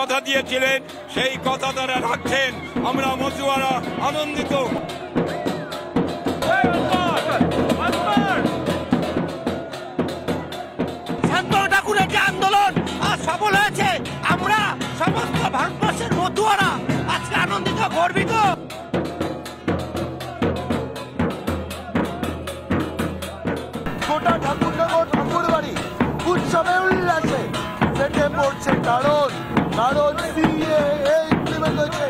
কথা দিয়েছিলেন সেই কথা তারা রাখছেন। আমরা মতুয়ারা আনন্দিত। শান্তনু ঠাকুরের যে আন্দোলন আজ সফল হয়েছে, আমরা সমস্ত ভারতবর্ষের মতুয়ারা আজকে আনন্দিত, গর্বিত। গোটা ঠাকুরনগর ঠাকুরবাড়ি উৎসবে উল্লাসে ফেটে পড়ছে, কারণ সিএএ ইমপ্লিমেন্ট হয়েছে।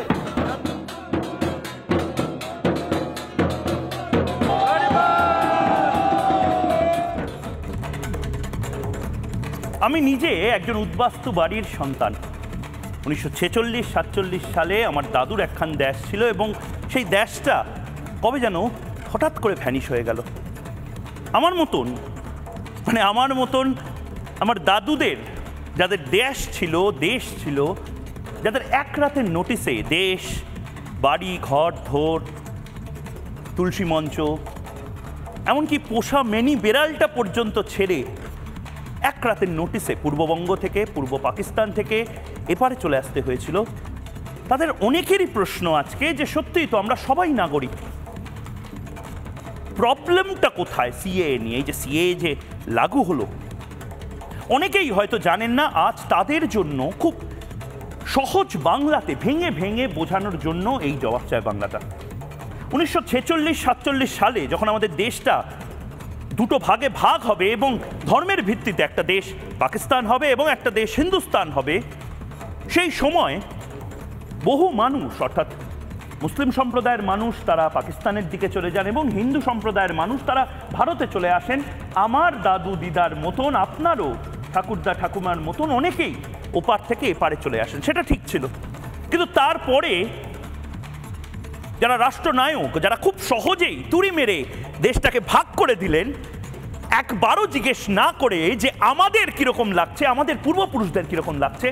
আমি নিজে একজন উদ্বাস্তু বাড়ির সন্তান। 1946-47 সালে আমার দাদুর একখান দেশ ছিল এবং সেই দেশটা কবে যেন হঠাৎ করে ভ্যানিশ হয়ে গেল। আমার মতন আমার দাদুদের যাদের দেশ ছিল, যাদের এক রাতের নোটিসে দেশ, বাড়ি, ঘর, ধর, তুলসী মঞ্চ, এমনকি পোষা মেনি বেড়ালটা পর্যন্ত ছেড়ে এক রাতের নোটিসে পূর্ববঙ্গ থেকে, পূর্ব পাকিস্তান থেকে এপারে চলে আসতে হয়েছিল। তাদের অনেকেরই প্রশ্ন আজকে যে সত্যিই তো আমরা সবাই নাগরিক, প্রবলেমটা কোথায় সিএএ নিয়ে? এই যে সিএএ যে লাগু হলো, অনেকেই হয়তো জানেন না। আজ তাদের জন্য খুব সহজ বাংলাতে ভেঙে ভেঙে বোঝানোর জন্য এই জবাব চায় বাংলাটা। 1946-47 সালে যখন আমাদের দেশটা দুটো ভাগে ভাগ হবে এবং ধর্মের ভিত্তিতে একটা দেশ পাকিস্তান হবে এবং একটা দেশ হিন্দুস্তান হবে, সেই সময় বহু মানুষ, অর্থাৎ মুসলিম সম্প্রদায়ের মানুষ তারা পাকিস্তানের দিকে চলে যান এবং হিন্দু সম্প্রদায়ের মানুষ তারা ভারতে চলে আসেন। আমার দাদু দিদার মতন, আপনারও ঠাকুরদা ঠাকুমার মতন অনেকেই ওপার থেকে এপারে চলে আসেন, সেটা ঠিক ছিল। কিন্তু তারপরে যারা রাষ্ট্রনায়ক, যারা খুব সহজেই তুড়ি মেরে দেশটাকে ভাগ করে দিলেন, একবারও জিজ্ঞেস না করে যে আমাদের কিরকম লাগছে, আমাদের পূর্বপুরুষদের কিরকম লাগছে,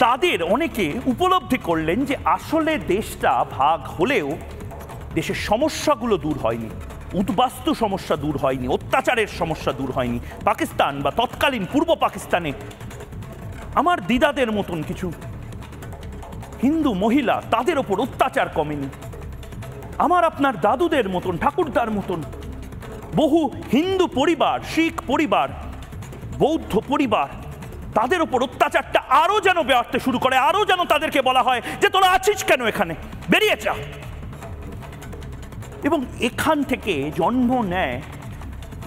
তাদের অনেকে উপলব্ধি করলেন যে আসলে দেশটা ভাগ হলেও দেশের সমস্যাগুলো দূর হয়নি, উদ্বাস্তু সমস্যা দূর হয়নি, অত্যাচারের সমস্যা দূর হয়নি। পাকিস্তান বা তৎকালীন পূর্ব পাকিস্তানে আমার দিদাদের মতন কিছু হিন্দু মহিলা, তাদের ওপর অত্যাচার কমেনি। আমার আপনার দাদুদের মতন, ঠাকুরদার মতন বহু হিন্দু পরিবার, শিখ পরিবার, বৌদ্ধ পরিবার, তাদের ওপর অত্যাচারটা আরো যেন বাড়তে শুরু করে, আরো যেন তাদেরকে বলা হয় যে তোরা আছিস কেন এখানে, বেরিয়ে যা। এবং এখান থেকে জন্ম নেয়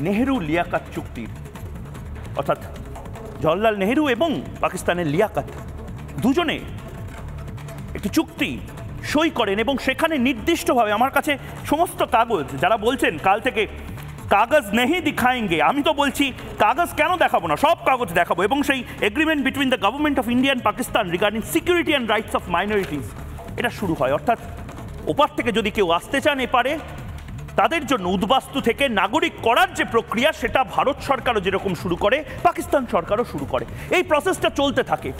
নেহেরু লিয়াকাত চুক্তির, অর্থাৎ জওহরলাল নেহেরু এবং পাকিস্তানের লিয়াকাত দুজনে একটি চুক্তি সই করেন এবং সেখানে নির্দিষ্টভাবে, আমার কাছে সমস্ত কাগজ, যারা বলছেন কাল থেকে কাগজ নেই দিখায়েঙ্গে, আমি তো বলছি কাগজ কেন দেখাবো না, সব কাগজ দেখাবো। এবং সেই agreement between the government of India and Pakistan regarding security and rights of minorities, এটা শুরু হয়। অর্থাৎ ওপার থেকে যদি কেউ আসতে চান এপারে, তাদের জন্য উদ্বাস্তু থেকে নাগরিক করার যে প্রক্রিয়া, সেটা ভারত সরকারও যেরকম শুরু করে, পাকিস্তান সরকারও শুরু করে। এই প্রসেসটা চলতে থাকে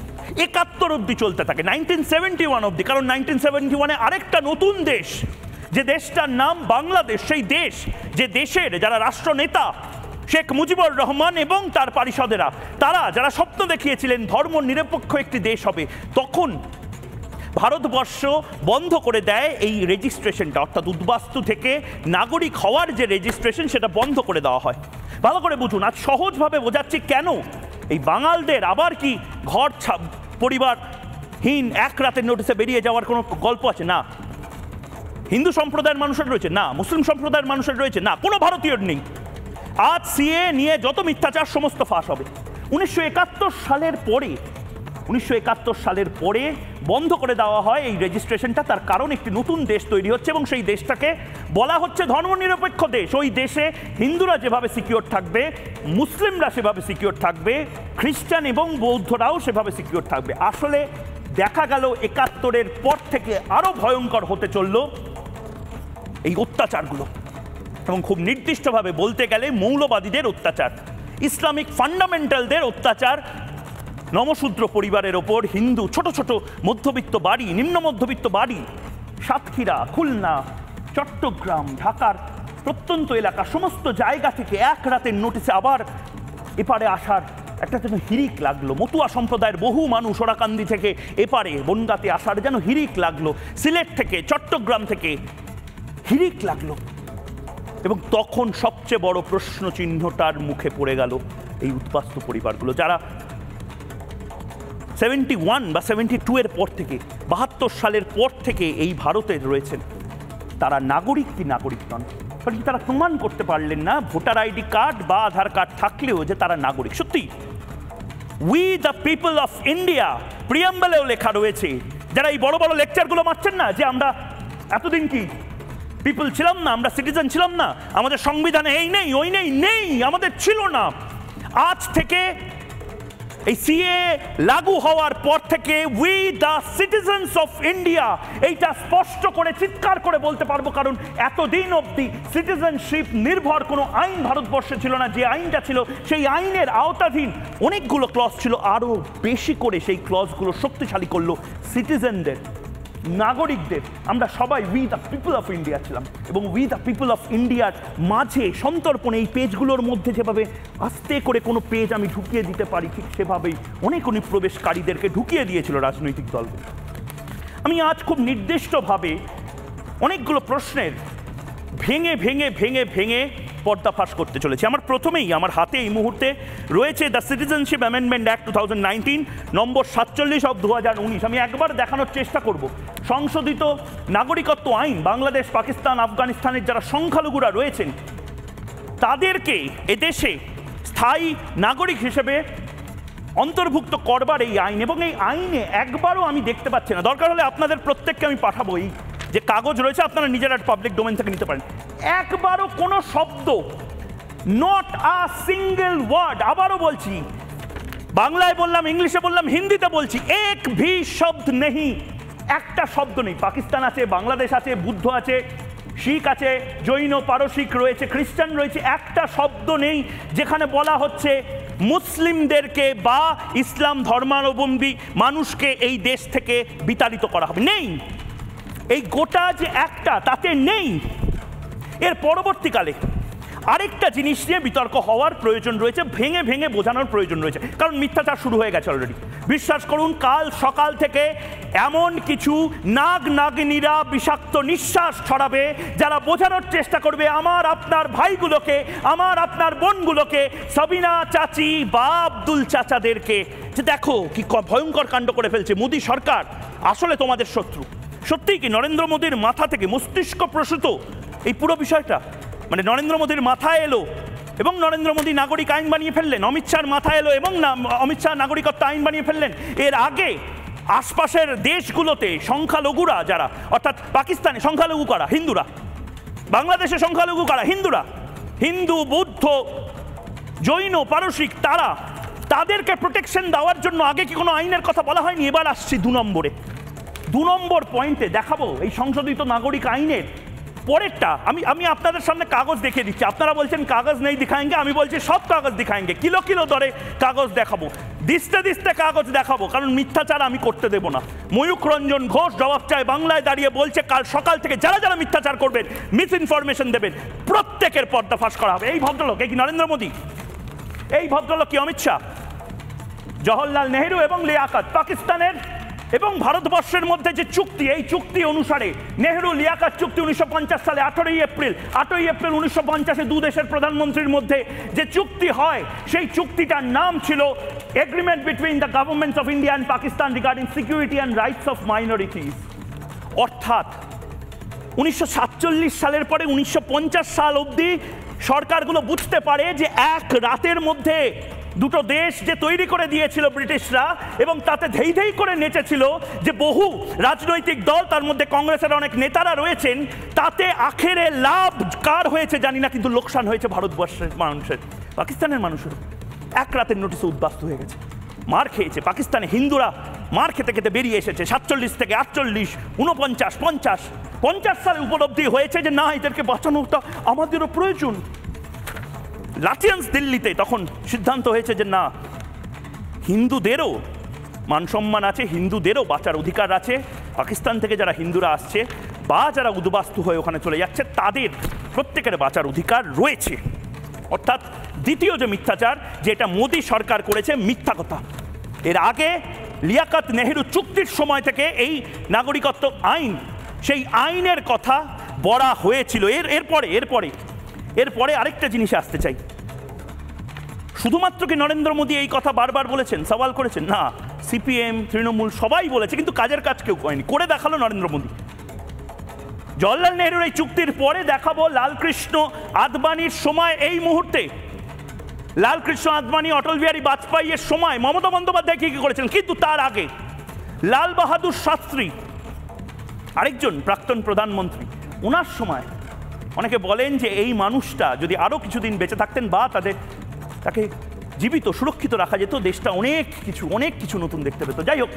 71 অবধি চলতে থাকে, 1971 অবধি। কারণ 1971-এ আরেকটা নতুন দেশ, যে দেশটার নাম বাংলাদেশ, সেই দেশ, যে দেশের যারা রাষ্ট্রনেতা শেখ মুজিবুর রহমান এবং তার পারিষদেরা, তারা যারা স্বপ্ন দেখিয়েছিলেন ধর্ম নিরপেক্ষ একটি দেশ হবে, তখন ভারতবর্ষ বন্ধ করে দেয় এই রেজিস্ট্রেশনটা, অর্থাৎ উদ্বাস্তু থেকে নাগরিক হওয়ার যে রেজিস্ট্রেশন, সেটা বন্ধ করে দেওয়া হয়। ভালো করে বুঝুন, আজ সহজভাবে বোঝাচ্ছি কেন এই বাঙালদের আবার কি ঘর পরিবারহীন এক রাতের নোটিসে বেরিয়ে যাওয়ার কোনো গল্প আছে? না। হিন্দু সম্প্রদায়ের মানুষের রয়েছে? না। মুসলিম সম্প্রদায়ের মানুষের রয়েছে? না। কোনো ভারতীয়র নেই। আজ সিএ নিয়ে যত মিথ্যাচার সমস্ত ফাঁস হবে। 1971 সালের পরে বন্ধ করে দেওয়া হয় এই রেজিস্ট্রেশনটা। তার কারণ একটি নতুন দেশ তৈরি হচ্ছে এবং সেই দেশটাকে বলা হচ্ছে ধর্মনিরপেক্ষ দেশ। ওই দেশে হিন্দুরা যেভাবে সিকিউর থাকবে, মুসলিমরা সেভাবে সিকিউর থাকবে, খ্রিস্টান এবং বৌদ্ধরাও সেভাবে সিকিউর থাকবে। আসলে দেখা গেল 71-এর পর থেকে আরো ভয়ঙ্কর হতে চলল এই অত্যাচারগুলো, এবং খুব নির্দিষ্টভাবে বলতে গেলে মৌলবাদীদের অত্যাচার, ইসলামিক ফান্ডামেন্টালদের অত্যাচার, নমশূদ্র পরিবারের ওপর হিন্দু ছোট ছোট মধ্যবিত্ত বাড়ি, নিম্ন মধ্যবিত্ত বাড়ি, সাতক্ষীরা, খুলনা, চট্টগ্রাম, ঢাকার প্রত্যন্ত এলাকা, সমস্ত জায়গা থেকে এক রাতের নোটিসে আবার এপারে আসার একটা যেন হিরিক লাগলো। মতুয়া সম্প্রদায়ের বহু মানুষ ওরাকান্দি থেকে এপারে বনগাঁতে আসার যেন হিরিক লাগলো, সিলেট থেকে, চট্টগ্রাম থেকে হিরিক লাগলো। এবং তখন সবচেয়ে বড় প্রশ্ন চিহ্নটার মুখে পড়ে গেল এই উদ্বাস্তু পরিবারগুলো, যারা 71 বা 72 এর পর থেকে, 72 সালের পর থেকে এই ভারতে রয়েছেন। তারা নাগরিক কি নাগরিক নন, কারণ তারা প্রমাণ করতে পারলেন না ভোটার আইডি কার্ড বা আধার কার্ড থাকলেও যে তারা নাগরিক। সত্যি we the people of India প্রিয়াম্বলেও লেখা রয়েছে। যারা এই বড় বড় লেকচারগুলো মারছেন না যে আমরা এতদিন কি পিপল ছিলাম না, আমরা সিটিজেন ছিলাম না, আমাদের সংবিধানে এই নেই ওই নেই, নেই আমাদের ছিল না। আজ থেকে এই সিএ লাগু হওয়ার পর থেকে we the citizens of India এইটা স্পষ্ট করে চিৎকার করে বলতে পারবো, কারণ এতদিন অবধি সিটিজেনশিপ নির্ভর কোনো আইন ভারতবর্ষে ছিল না। যে আইনটা ছিল সেই আইনের আওতাধীন অনেকগুলো ক্লজ ছিল, আরও বেশি করে সেই ক্লজগুলো শক্তিশালী করলো সিটিজেনদের, নাগরিকদের। আমরা সবাই we the people of India ছিলাম, এবং উই দ্য পিপল অফ ইন্ডিয়ার মাঝে সন্তর্পণে এই পেজগুলোর মধ্যে যেভাবে আস্তে করে কোনো পেজ আমি ঢুকিয়ে দিতে পারি, ঠিক সেভাবেই অনেক অনুপ্রবেশকারীদেরকে ঢুকিয়ে দিয়েছিল রাজনৈতিক দলগুলো। আমি আজ খুব নির্দিষ্টভাবে অনেকগুলো প্রশ্নের ভেঙে ভেঙে ভেঙে ভেঙে পর্দাফাশ করতে চলেছি। আমার প্রথমেই আমার হাতে এই মুহূর্তে রয়েছে the citizenship amendment act 2019 number 47 of 2019। আমি একবার দেখানোর চেষ্টা করব সংশোধিত নাগরিকত্ব আইন বাংলাদেশ, পাকিস্তান, আফগানিস্তানের যারা সংখ্যালঘুরা রয়েছেন তাদেরকে এদেশে স্থায়ী নাগরিক হিসেবে অন্তর্ভুক্ত করবার এই আইন, এবং এই আইনে একবারও আমি দেখতে পাচ্ছি না, দরকার হলে আপনাদের প্রত্যেককে আমি পাঠাবো, এই যে কাগজ রয়েছে আপনারা নিজেরা পাবলিক ডোমেন থেকে নিতে পারেন, একবারও কোনো শব্দ, নট আ সিঙ্গেল ওয়ার্ড, আবারও বলছি, বাংলায় বললাম, ইংলিশে বললাম, হিন্দিতে বলছি, এক ভি শব্দ নেই, একটা শব্দ নেই। পাকিস্তান আছে, বাংলাদেশ আছে, বুদ্ধ আছে, শিখ আছে, জৈন পারসিক রয়েছে, খ্রিস্টান রয়েছে, একটা শব্দ নেই যেখানে বলা হচ্ছে মুসলিমদেরকে বা ইসলাম ধর্মাবলম্বী মানুষকে এই দেশ থেকে বিতাড়িত করা হবে, নেই। এই গোটা যে একটা তাতে নেই। এর পরবর্তীকালে আরেকটা জিনিস নিয়ে বিতর্ক হওয়ার প্রয়োজন রয়েছে, ভেঙে ভেঙে বোঝানোর প্রয়োজন রয়েছে, কারণ মিথ্যাচার শুরু হয়ে গেছে অলরেডি। বিশ্বাস করুন, কাল সকাল থেকে এমন কিছু নাগ নাগিনীরা বিষাক্ত নিঃশ্বাস ছড়াবে যারা বোঝানোর চেষ্টা করবে আমার আপনার ভাইগুলোকে, আমার আপনার বোনগুলোকে, সাবিনা চাচি বা আব্দুল চাচাদেরকে, যে দেখো কি ভয়ঙ্কর কাণ্ড করে ফেলছে মোদী সরকার, আসলে তোমাদের শত্রু। সত্যিই কি নরেন্দ্র মোদীর মাথা থেকে মস্তিষ্ক প্রসূত এই পুরো বিষয়টা, মানে নরেন্দ্র মোদীর মাথায় এলো এবং নরেন্দ্র মোদী নাগরিক আইন বানিয়ে ফেললেন, অমিত শাহর মাথায় এলো এবং অমিত শাহ নাগরিকত্ব আইন বানিয়ে ফেললেন। এর আগে আশপাশের দেশগুলোতে সংখ্যালঘুরা যারা, অর্থাৎ পাকিস্তানে সংখ্যালঘু কারা, হিন্দুরা, বাংলাদেশে সংখ্যালঘু কারা, হিন্দুরা, হিন্দু, বৌদ্ধ, জৈন, পারসিক, তাদেরকে প্রোটেকশন দেওয়ার জন্য আগে কি কোনো আইনের কথা বলা হয়নি? এবার আসছি 2 নম্বর পয়েন্টে দেখাবো এই সংশোধিত নাগরিক আইনের পরেরটা। আমি আপনাদের সামনে কাগজ দেখিয়ে দিচ্ছি, আপনারা বলছেন কাগজ নেই দিখাएंगे, আমি বলছি সব কাগজ দিখাएंगे, কিলো কিলো দরে কাগজ দেখাবো, দিস্তে কাগজ দেখাবো, কারণ মিথ্যাচার আমি করতে দেব না। ময়ূখ রঞ্জন ঘোষ জবাব চায় বাংলায় দাঁড়িয়ে বলছে কাল সকাল থেকে যারা যারা মিথ্যাচার করবেন, মিস ইনফরমেশন দেবেন, প্রত্যেকের পর্দাফাশ করা হবে। এই ভদ্রলোক কি নরেন্দ্র মোদী, এই ভদ্রলোক কি অমিত শাহ, জওহরলাল নেহেরু এবং লিয়াকত, পাকিস্তানের এবং ভারতবর্ষের মধ্যে যে চুক্তি, এই চুক্তি অনুসারে নেহেরু লিয়াকত চুক্তি 1950 সালে 8ই এপ্রিল 1950-এ দু দেশের প্রধানমন্ত্রীর মধ্যে যে চুক্তি হয়, সেই চুক্তিটার নাম ছিল agreement between the governments of India and Pakistan regarding security and rights of minorities. অর্থাৎ 1947 সালের পরে 1950 সাল অবধি সরকারগুলো বুঝতে পারে যে এক রাতের মধ্যে দুটো দেশ যে তৈরি করে দিয়েছিল ব্রিটিশরা, এবং তাতে ধেই ধেই করে নেচেছিল যে বহু রাজনৈতিক দল, তার মধ্যে কংগ্রেসের অনেক নেতারা রয়েছেন, তাতে আখেরে লাভ কার হয়েছে জানি না, কিন্তু লোকসান হয়েছে ভারতবর্ষের মানুষের, পাকিস্তানের মানুষের। এক রাতের নোটিশে উদ্বাস্তু হয়ে গেছে, মার খেয়েছে। পাকিস্তানে হিন্দুরা মার খেতে খেতে বেরিয়ে এসেছে। 47 থেকে 48, 49, 50 সালে উপলব্ধি হয়েছে যে না, এদেরকে বাঁচানোটা আমাদেরও প্রয়োজন। লাঠিয়ান্স দিল্লিতে তখন সিদ্ধান্ত হয়েছে যে না, হিন্দুদেরও মান সম্মান আছে, হিন্দুদেরও বাঁচার অধিকার আছে। পাকিস্তান থেকে যারা হিন্দুরা আসছে বা যারা উদ্বাস্তু হয়ে ওখানে চলে যাচ্ছে, তাদের প্রত্যেকের বাঁচার অধিকার রয়েছে। অর্থাৎ দ্বিতীয় যে মিথ্যাচার, যেটা মোদী সরকার করেছে মিথ্যা কথা। এর আগে লিয়াকত নেহেরু চুক্তির সময় থেকে এই নাগরিকত্ব আইন, সেই আইনের কথা বলা হয়েছিল। এরপরে আরেকটা জিনিস আসতে চাই, শুধুমাত্র কি নরেন্দ্র মোদী এই কথা বারবার বলেছেন, সওয়াল করেছেন? না, সিপিএম, তৃণমূল সবাই বলেছে, কিন্তু কাজের কাজ কেউ করেনি। করে দেখালো নরেন্দ্র মোদী। জওহরলাল নেহরুর এই চুক্তির পরে দেখাবো লালকৃষ্ণ আদবানির সময়, এই মুহূর্তে লালকৃষ্ণ আদবানি, অটল বিহারী বাজপেয়ীর সময় মমতা বন্দ্যোপাধ্যায় কি করেছেন। কিন্তু তার আগে লাল বাহাদুর শাস্ত্রী, আরেকজন প্রাক্তন প্রধানমন্ত্রী, ওনার সময় অনেকে বলেন যে এই মানুষটা যদি আরও কিছুদিন বেঁচে থাকতেন বা তাকে জীবিত সুরক্ষিত রাখা যেত, দেশটা অনেক কিছু নতুন দেখতে পেত। যাই হোক,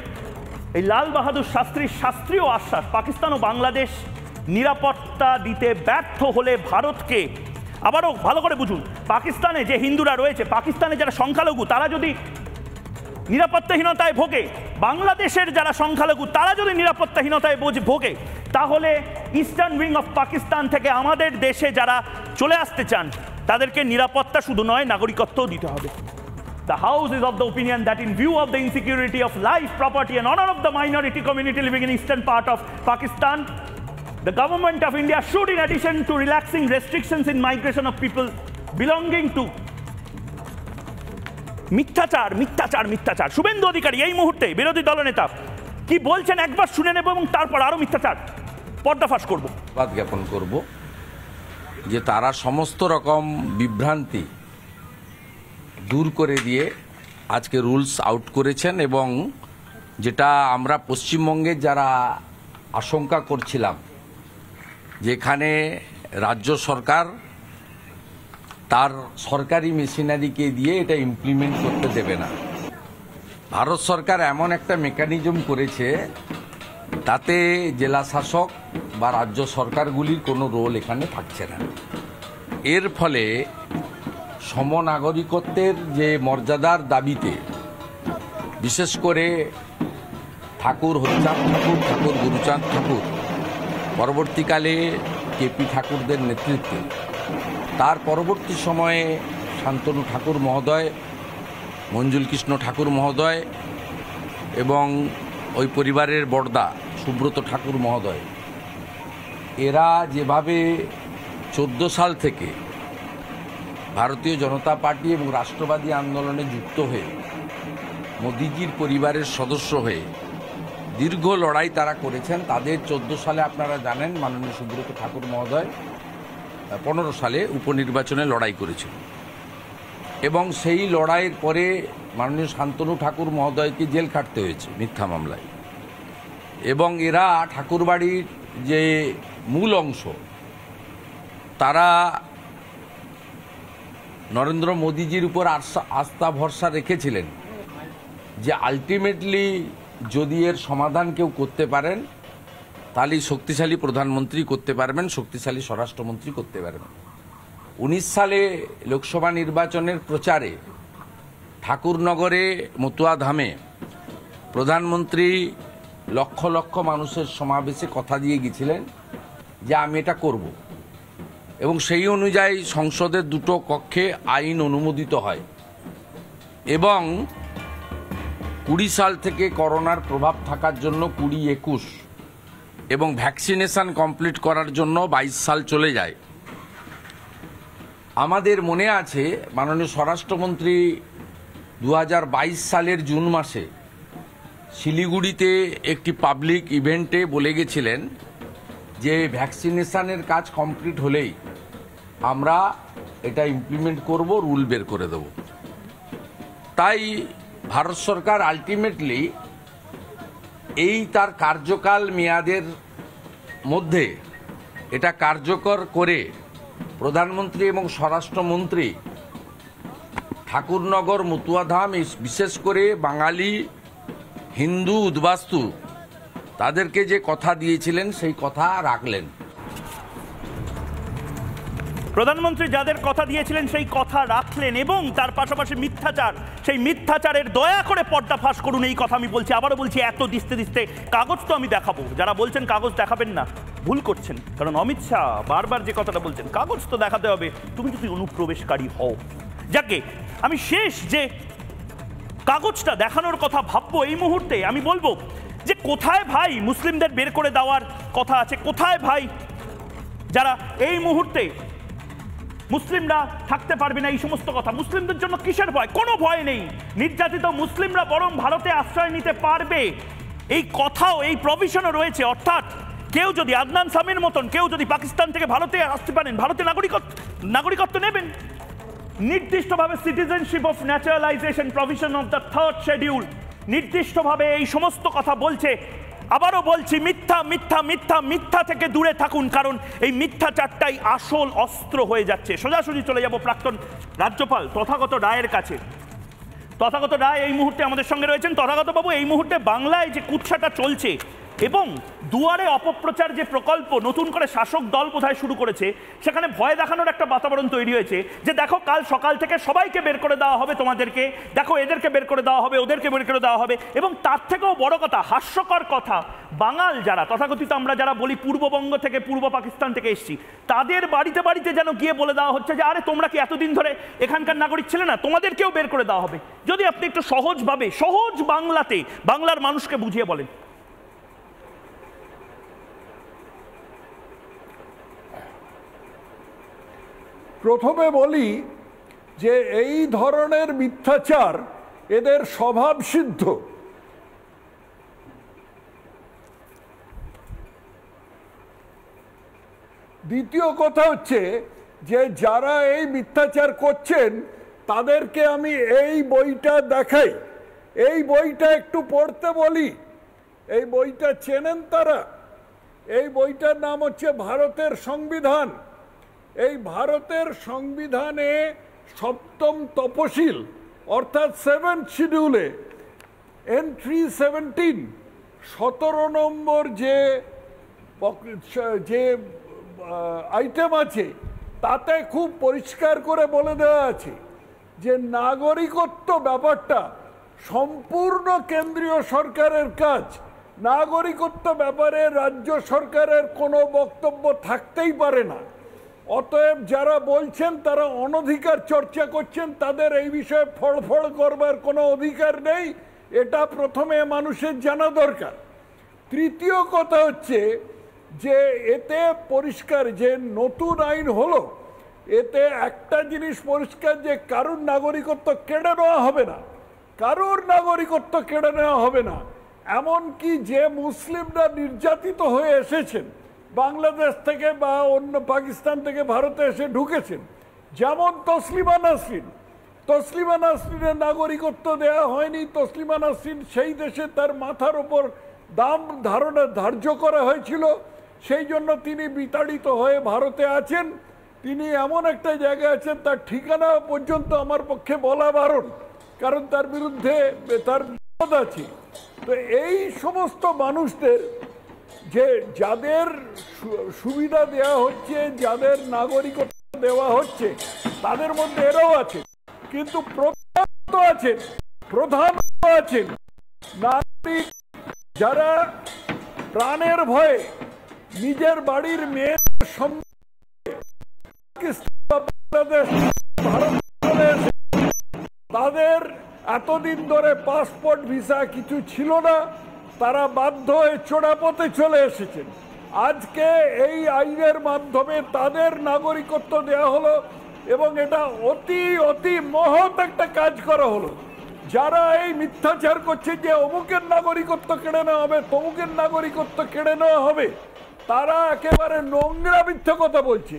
এই লাল বাহাদুর শাস্ত্রীর শাস্ত্রীয় আশ্বাস, পাকিস্তান ও বাংলাদেশ নিরাপত্তা দিতে ব্যর্থ হলে ভারতকে, আবারও ভালো করে বুঝুন, পাকিস্তানে যে হিন্দুরা রয়েছে, পাকিস্তানে যারা সংখ্যালঘু, তারা যদি নিরাপত্তাহীনতায় ভোগে, বাংলাদেশের যারা সংখ্যালঘু তারা যদি নিরাপত্তাহীনতায় ভোগে, তাহলে ইস্টার্ন উইং অফ পাকিস্তান থেকে আমাদের দেশে যারা চলে আসতে চান তাদেরকে নিরাপত্তা শুধু নয়, নাগরিকত্বও দিতে হবে। The House is of the opinion that in view of the insecurity of life, property and honor of the minority community living in eastern part of Pakistan, the government of India should, in addition to relaxing restrictions in migration of people belonging to মিথ্যাচার। শুভেন্দু অধিকারী এই মুহূর্তে বিরোধী দলনেতা কি বলছেন একবার শুনে নেব এবং তারপর আরো মিথ্যাচার পর্দাফাশ করব। জ্ঞাপন করব যে তারা সমস্ত রকম বিভ্রান্তি দূর করে দিয়ে আজকে রুলস আউট করেছেন, এবং যেটা আমরা পশ্চিমবঙ্গের যারা আশঙ্কা করছিলাম যেখানে রাজ্য সরকার তার সরকারি মেশিনারিকে দিয়ে এটা ইমপ্লিমেন্ট করতে দেবে না, ভারত সরকার এমন একটা মেকানিজম করেছে তাতে জেলা শাসক বা রাজ্য সরকারগুলির কোনো রোল এখানে থাকছে না। এর ফলে সমনাগরিকত্বের যে মর্যাদার দাবিতে বিশেষ করে ঠাকুর হরিচাঁদ ঠাকুর, ঠাকুর গুরুচাঁদ ঠাকুর, পরবর্তীকালে কেপি ঠাকুরদের নেতৃত্বে, তার পরবর্তী সময়ে শান্তনু ঠাকুর মহোদয়, মঞ্জুল কৃষ্ণ ঠাকুর মহোদয় এবং ওই পরিবারের বড়দা সুব্রত ঠাকুর মহোদয়, এরা যেভাবে 14 সাল থেকে ভারতীয় জনতা পার্টি এবং রাষ্ট্রবাদী আন্দোলনে যুক্ত হয়ে মোদিজির পরিবারের সদস্য হয়ে দীর্ঘ লড়াই তারা করেছেন, তাদের 14 সালে আপনারা জানেন মাননীয় সুব্রত ঠাকুর মহোদয় 15 সালে উপনির্বাচনে লড়াই করেছিল, এবং সেই লড়াইয়ের পরে মাননীয় শান্তনু ঠাকুর মহোদয়কে জেল খাটতে হয়েছে মিথ্যা মামলায়। এবং এরা ঠাকুরবাড়ির যে মূল অংশ, তারা নরেন্দ্র মোদীজির উপর আস্থা ভরসা রেখেছিলেন যে আলটিমেটলি যদি এর সমাধান কেউ করতে পারেন তাহলে শক্তিশালী প্রধানমন্ত্রী করতে পারবেন, শক্তিশালী স্বরাষ্ট্রমন্ত্রী করতে পারবেন। 19 সালে লোকসভা নির্বাচনের প্রচারে ঠাকুরনগরে মতুয়া ধামে প্রধানমন্ত্রী লক্ষ লক্ষ মানুষের সমাবেশে কথা দিয়ে গিয়েছিলেন যে আমি এটা করব, এবং সেই অনুযায়ী সংসদের দুটো কক্ষে আইন অনুমোদিত হয়, এবং 20 সাল থেকে করোনার প্রভাব থাকার জন্য 20-21 এবং ভ্যাকসিনেশন কমপ্লিট করার জন্য 22 সাল চলে যায়। আমাদের মনে আছে মাননীয় স্বরাষ্ট্রমন্ত্রী 2022 সালের জুন মাসে শিলিগুড়িতে একটি পাবলিক ইভেন্টে বলে গেছিলেন যে ভ্যাকসিনেশনের কাজ কমপ্লিট হলেই আমরা এটা ইমপ্লিমেন্ট করব, রুল বের করে দেব। তাই ভারত সরকার আলটিমেটলি এই তার কার্যকাল মেয়াদের মধ্যে এটা কার্যকর করে প্রধানমন্ত্রী এবং স্বরাষ্ট্রমন্ত্রী ঠাকুরনগর মতুয়াধাম, বিশেষ করে বাঙালি হিন্দু উদ্বাস্তু তাদেরকে যে কথা দিয়েছিলেন সেই কথা রাখলেন। প্রধানমন্ত্রী যাদের কথা দিয়েছিলেন সেই কথা রাখলেন, এবং তার পাশাপাশি মিথ্যাচার, সেই মিথ্যাচারের দয়া করে পর্দাফাশ করুন, এই কথা আমি বলছি, আবারও বলছি। এত দিস্তে কাগজ তো আমি দেখাবো, যারা বলছেন কাগজ দেখাবেন না, ভুল করছেন, কারণ অমিত শাহ বারবার যে কথাটা বলছেন, কাগজ তো দেখাতে হবে তুমি যদি অনুপ্রবেশকারী হও। যাকে আমি শেষ যে কাগজটা দেখানোর কথা ভাববো এই মুহূর্তে, আমি বলবো যে কোথায় ভাই মুসলিমদের বের করে দেওয়ার কথা আছে, কোথায় ভাই যারা এই মুহূর্তে মুসলিমরা থাকতে পারবে না, এই সমস্ত কথা। মুসলিমদের জন্য কিসের ভয়? কোনো ভয় নেই। নির্যাতিত মুসলিমরা বরং ভারতে আশ্রয় নিতে পারবে, এই কথাও, এই প্রভিশনও রয়েছে। অর্থাৎ কেউ যদি আদনান সামির মতন কেউ যদি পাকিস্তান থেকে ভারতে আসতে পারেন, ভারতে নাগরিকত্ব নেবেন। নির্দিষ্টভাবে citizenship of naturalisation provision of the 3rd schedule নির্দিষ্টভাবে এই সমস্ত কথা বলছে। আবারও বলছি, মিথ্যা মিথ্যা মিথ্যা মিথ্যা থেকে দূরে থাকুন, কারণ এই মিথ্যাচারটাই আসল অস্ত্র হয়ে যাচ্ছে। সোজাসুজি চলে যাব প্রাক্তন রাজ্যপাল তথাগত রায়ের কাছে। তথাগত রায় এই মুহূর্তে আমাদের সঙ্গে রয়েছেন। তথাগত বাবু, এই মুহূর্তে বাংলায় যে কুৎসাটা চলছে এবং দুয়ারে অপপ্রচার যে প্রকল্প নতুন করে শাসক দল বোধহয় শুরু করেছে, সেখানে ভয় দেখানোর একটা বাতাবরণ তৈরি হয়েছে যে দেখো কাল সকাল থেকে সবাইকে বের করে দেওয়া হবে, তোমাদেরকে দেখো এদেরকে বের করে দেওয়া হবে, ওদেরকে বের করে দেওয়া হবে। এবং তার থেকেও বড় কথা, হাস্যকর কথা, বাঙাল যারা তথাকথিত আমরা যারা বলি পূর্ববঙ্গ থেকে, পূর্ব পাকিস্তান থেকে এসেছি, তাদের বাড়িতে বাড়িতে যেন গিয়ে বলে দেওয়া হচ্ছে যে আরে তোমরা কি এতদিন ধরে এখানকার নাগরিক ছিলে না, তোমাদেরকেও বের করে দেওয়া হবে। যদি আপনি একটু সহজভাবে, সহজ বাংলাতে বাংলার মানুষকে বুঝিয়ে বলেন। প্রথমে বলি যে এই ধরনের মিথ্যাচার এদের স্বভাব সিদ্ধ। দ্বিতীয় কথা হচ্ছে যে যারা এই মিথ্যাচার করছেন তাদেরকে আমি এই বইটা দেখাই, এই বইটা একটু পড়তে বলি। এই বইটা চেনেন তারা? এই বইটার নাম হচ্ছে ভারতের সংবিধান। এই ভারতের সংবিধানে 7ম তপশিল অর্থাৎ 7th শিডিউলে এন্ট্রি 17 17 নম্বর যে আইটেম আছে তাতে খুব পরিষ্কার করে বলে দেওয়া আছে যে নাগরিকত্ব ব্যাপারটা সম্পূর্ণ কেন্দ্রীয় সরকারের কাজ। নাগরিকত্ব ব্যাপারে রাজ্য সরকারের কোনো বক্তব্য থাকতেই পারে না। অতএব যারা বলছেন তারা অনধিকার চর্চা করছেন, তাদের এই বিষয়ে ফড়ফড় করবার কোনো অধিকার নেই, এটা প্রথমে মানুষের জানা দরকার। তৃতীয় কথা হচ্ছে যে এতে পরিষ্কার যে নতুন আইন হলো, এতে একটা জিনিস পরিষ্কার যে কারুর নাগরিকত্ব কেড়ে নেওয়া হবে না, কারুর নাগরিকত্ব কেড়ে নেওয়া হবে না। এমনকি যে মুসলিমরা নির্যাতিত হয়ে এসেছেন বাংলাদেশ থেকে বা অন্য পাকিস্তান থেকে ভারতে এসে ঢুকেছেন, যেমন তসলিমা নাসরিনের নাগরিকত্ব দেওয়া হয়নি। তসলিমা নাসরিন সেই দেশে তার মাথার ওপর দাম ধার্য করা হয়েছিল, সেই জন্য তিনি বিতাড়িত হয়ে ভারতে আছেন। তিনি এমন একটা জায়গায় আছেন তার ঠিকানা পর্যন্ত আমার পক্ষে বলা বারণ, কারণ তার বিরুদ্ধে তার বিপদ আছে। তো এই সমস্ত মানুষদের যে যাদের সুবিধা দেওয়া হচ্ছে, যাদের নাগরিকত্ব দেওয়া হচ্ছে, তাদের মধ্যে এরাও আছে। কিন্তু প্রধান আছেন নাগরিক যারা প্রাণের ভয়ে নিজের বাড়ির মেয়ের তাদের এতদিন ধরে পাসপোর্ট ভিসা কিছু ছিল না, তারা বাধ্য হয়ে চোরাপথে চলে এসেছেন। আজকে এই আইনের মাধ্যমে তাদের নাগরিকত্ব দেওয়া হলো এবং এটা অতি অতি মহৎ একটা কাজ করা হলো। যারা এই মিথ্যাচার করছে যে অমুকের নাগরিকত্ব কেড়ে নেওয়া হবে, তমুকের নাগরিকত্ব কেড়ে নেওয়া হবে, তারা একেবারে নোংরা মিথ্যা কথা বলছে।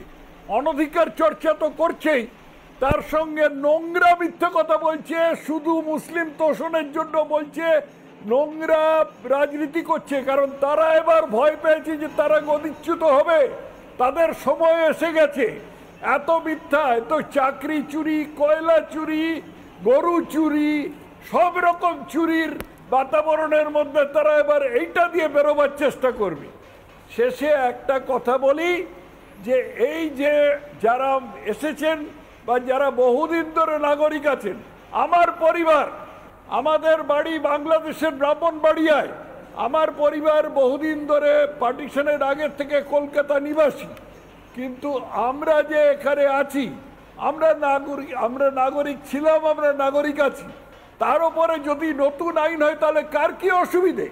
অনধিকার চর্চা তো করছেই, তার সঙ্গে নোংরা মিথ্যা কথা বলছে, শুধু মুসলিম তোষণের জন্য বলছে, নোংরা রাজনীতি করছে। কারণ তারা এবার ভয় পেয়েছে যে তারা গদিচ্যুত হবে, তাদের সময় এসে গেছে। এত মিথ্যা, এত চাকরি চুরি, কয়লা চুরি, গরু চুরি, সব রকম চুরির বাতাবরণের মধ্যে তারা এবার এইটা দিয়ে বেরোবার চেষ্টা করবে। শেষে একটা কথা বলি যে এই যে যারা এসেছেন বা যারা বহুদিন ধরে নাগরিক আছেন, আমার পরিবার, আমাদের বাড়ি বাংলাদেশের ব্রাহ্মণবাড়িয়ায়, আমার পরিবার বহুদিন ধরে পার্টিশনের আগের থেকে কলকাতা নিবাসী, কিন্তু আমরা যে এখানে আছি আমরা নাগরিক ছিলাম, আমরা নাগরিক আছি। তার উপরে যদি নতুন আইন হয় তাহলে কার কি অসুবিধে?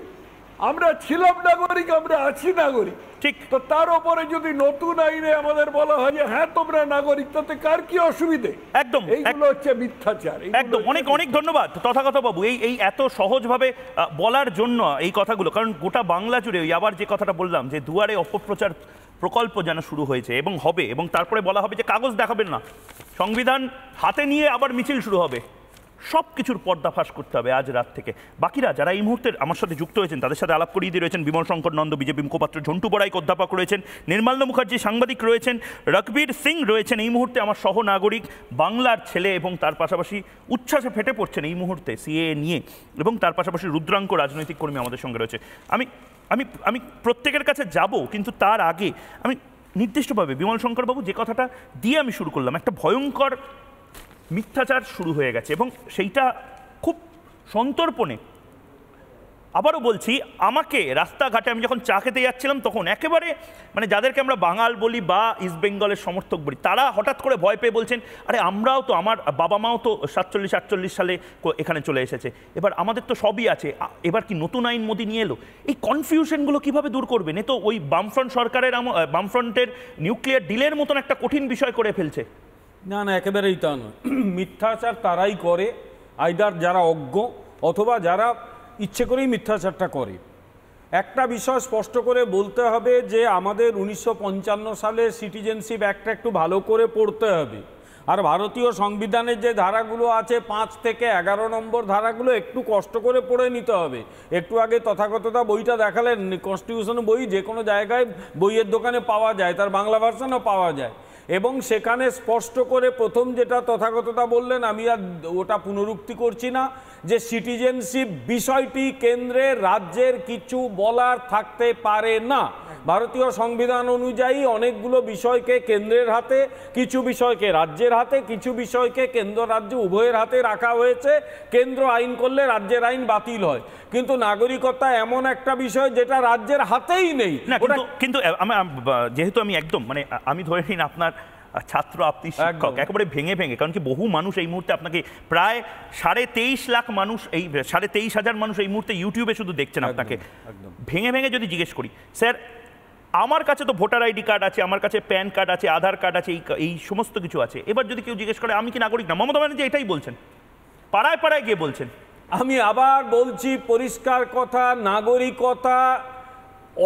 আমরা ছিলাম নাগরিক, আমরা আছি নাগরিক, ঠিক। তো তার উপরে যদি নতুন আইনে আমাদের বলা হয় যে হ্যাঁ তোমরা নাগরিক, তাতে কার কি অসুবিধে? একদম, এইগুলো হচ্ছে মিথ্যাচার। একদম। অনেক অনেক ধন্যবাদ তথাগত বাবু এই এত সহজভাবে বলার জন্য এই কথাগুলো। কারণ গোটা বাংলা জুড়ে ওই আবার যে কথাটা বললাম যে দুয়ারে অপপ্রচার প্রকল্প যেন শুরু হয়েছে এবং হবে, এবং তারপরে বলা হবে যে কাগজ দেখাবেন না, সংবিধান হাতে নিয়ে আবার মিছিল শুরু হবে। সব কিছুর পর্দাফাশ করতে হবে আজ রাত থেকে। বাকিরা যারা এই মুহূর্তে আমার সাথে যুক্ত হয়েছেন তাদের সাথে আলাপ করিয়ে দিয়ে রয়েছেন বিমল শঙ্কর নন্দ বিজেপি মুখপাত্র, ঝন্টু বড়াইক অধ্যাপক রয়েছেন, নির্মাল্য মুখার্জি সাংবাদিক রয়েছেন, রঘবীর সিং রয়েছেন এই মুহূর্তে আমার সহ নাগরিক, বাংলার ছেলে, এবং তার পাশাপাশি উচ্ছ্বাসে ফেটে পড়ছেন এই মুহূর্তে সিএএ নিয়ে, এবং তার পাশাপাশি রুদ্রাঙ্ক রাজনৈতিক কর্মী আমাদের সঙ্গে রয়েছে। আমি আমি আমি প্রত্যেকের কাছে যাব, কিন্তু তার আগে আমি নির্দিষ্টভাবে বিমল শঙ্করবাবু যে কথাটা দিয়ে আমি শুরু করলাম, একটা ভয়ঙ্কর মিথ্যাচার শুরু হয়ে গেছে এবং সেইটা খুব সন্তর্পণে আবারও বলছি, আমাকে রাস্তাঘাটে আমি যখন চা খেতে যাচ্ছিলাম তখন একেবারে মানে যাদেরকে আমরা বাঙাল বলি বা ইস্ট বেঙ্গলের সমর্থক বলি, তারা হঠাৎ করে ভয় পেয়ে বলছেন আরে আমরাও তো, আমার বাবা মাও তো 47-48 সালে এখানে চলে এসেছে, এবার আমাদের তো সবই আছে, এবার কি নতুন আইন মোদি নিয়ে এলো? এই কনফিউশনগুলো কীভাবে দূর করবেন? এ তো ওই বামফ্রন্ট সরকারের বামফ্রন্টের নিউক্লিয়ার ডিলের মতন একটা কঠিন বিষয় করে ফেলছে। না না, একেবারেই তা নয়। মিথ্যাচার তারাই করে, আইদার যারা অজ্ঞ অথবা যারা ইচ্ছে করেই মিথ্যাচারটা করে। একটা বিষয় স্পষ্ট করে বলতে হবে যে আমাদের 1955 সালের সিটিজেনশিপ অ্যাক্টটা একটু ভালো করে পড়তে হবে। আর ভারতীয় সংবিধানের যে ধারাগুলো আছে 5 থেকে 11 নম্বর ধারাগুলো একটু কষ্ট করে পড়ে নিতে হবে। একটু আগে তথাগতদা বইটা দেখালেন, কনস্টিটিউশন বই যে কোনো জায়গায় বইয়ের দোকানে পাওয়া যায়, তার বাংলা ভার্সনও পাওয়া যায়, এবং সেখানে স্পষ্ট করে প্রথম যেটা তথাগতদা বললেন, আমি আর ওটা পুনরুক্তি করছি না, যে সিটিজেনশিপ বিষয়টি কেন্দ্রের রাজ্যের কিছু বলার থাকতে পারে না। ভারতীয় সংবিধান অনুযায়ী অনেকগুলো বিষয়কে কেন্দ্রের হাতে, কিছু বিষয়কে রাজ্যের হাতে, কিছু বিষয়কে কেন্দ্র রাজ্য উভয়ের হাতে রাখা হয়েছে। কেন্দ্র আইন করলে রাজ্যের আইন বাতিল হয়, কিন্তু নাগরিকতা এমন একটা বিষয় যেটা রাজ্যের হাতেই নেই। না, কিন্তু যেহেতু আমি একদম মানে আমি ধরে নিন আপনার ছাত্র, আপনি শিক্ষক, একেবারে ভেঙে ভেঙে, কারণ কি বহু মানুষ এই মুহূর্তে আপনাকে, প্রায় 23.5 লাখ মানুষ, এই 23,500 মানুষ এই মুহূর্তে ইউটিউবে শুধু দেখছেন আপনাকে, ভেঙে ভেঙে যদি জিজ্ঞেস করি, স্যার আমার কাছে তো ভোটার আইডি কার্ড আছে, আমার কাছে প্যান কার্ড আছে, আধার কার্ড আছে, এই সমস্ত কিছু আছে, এবার যদি কেউ জিজ্ঞেস করে আমি কি নাগরিক না, মমতা ব্যানার্জি এটাই বলছেন, পাড়ায় পাড়ায় গিয়ে বলছেন। আমি আবার বলছি পরিষ্কার কথা, নাগরিকতা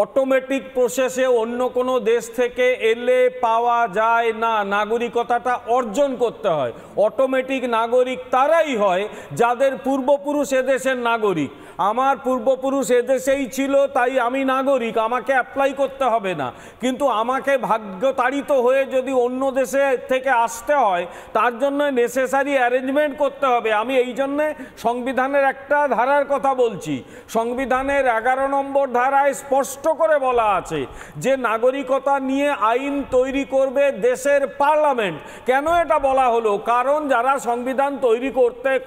অটোমেটিক প্রসেসে অন্য কোনো দেশ থেকে এলে পাওয়া যায় না, নাগরিকতাটা অর্জন করতে হয়। অটোমেটিক নাগরিক তারাই হয় যাদের পূর্বপুরুষ এদেশের নাগরিক। আমার পূর্বপুরুষ এদেশেই ছিল, তাই আমি নাগরিক, আমাকে অ্যাপ্লাই করতে হবে না। কিন্তু আমাকে ভাগ্যতাড়িত হয়ে যদি অন্য দেশে থেকে আসতে হয়, তার জন্য নেসেসারি অ্যারেঞ্জমেন্ট করতে হবে। আমি এই জন্যে সংবিধানের একটা ধারার কথা বলছি। সংবিধানের 11 নম্বর ধারায় স্পষ্ট করে বলা আছে যে নাগরিকতা নিয়ে আইন তৈরি করবে দেশের পার্লামেন্ট। কেন এটা বলা হলো? কারণ যারা সংবিধান তৈরি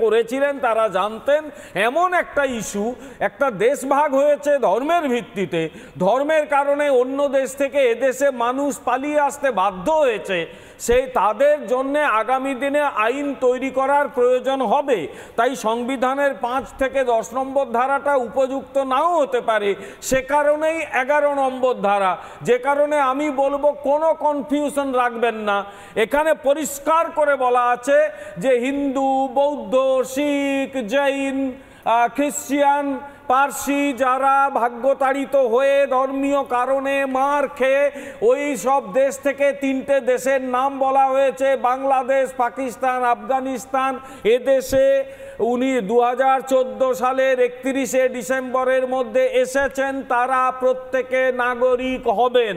করেছিলেন তারা জানতেন এমন একটা ইস্যু, একটা দেশ ভাগ হয়েছে ধর্মের ভিত্তিতে, ধর্মের কারণে অন্য দেশ থেকে এদেশে মানুষ পালিয়ে আসতে বাধ্য হয়েছে, সেই তাদের জন্য আগামী দিনে আইন তৈরি করার প্রয়োজন হবে। তাই সংবিধানের 5 থেকে 10 নম্বর ধারাটা উপযুক্ত নাও হতে পারে, সে কারণেই 11 নম্বর ধারা। যে কারণে আমি বলবো কোনো কনফিউশন রাখবেন না। এখানে পরিষ্কার করে বলা আছে যে হিন্দু, বৌদ্ধ, শিখ, জৈন, খ্রিস্টান, পার্সি যারা ভাগ্যতাড়িত হয়ে ধর্মীয় কারণে মার খেয়ে ওই সব দেশ থেকে 3টে দেশের নাম বলা হয়েছে, বাংলাদেশ, পাকিস্তান, আফগানিস্তান, এদেশে উনি 2014 সালের 31শে ডিসেম্বরের মধ্যে এসেছেন, তারা প্রত্যেকে নাগরিক হবেন।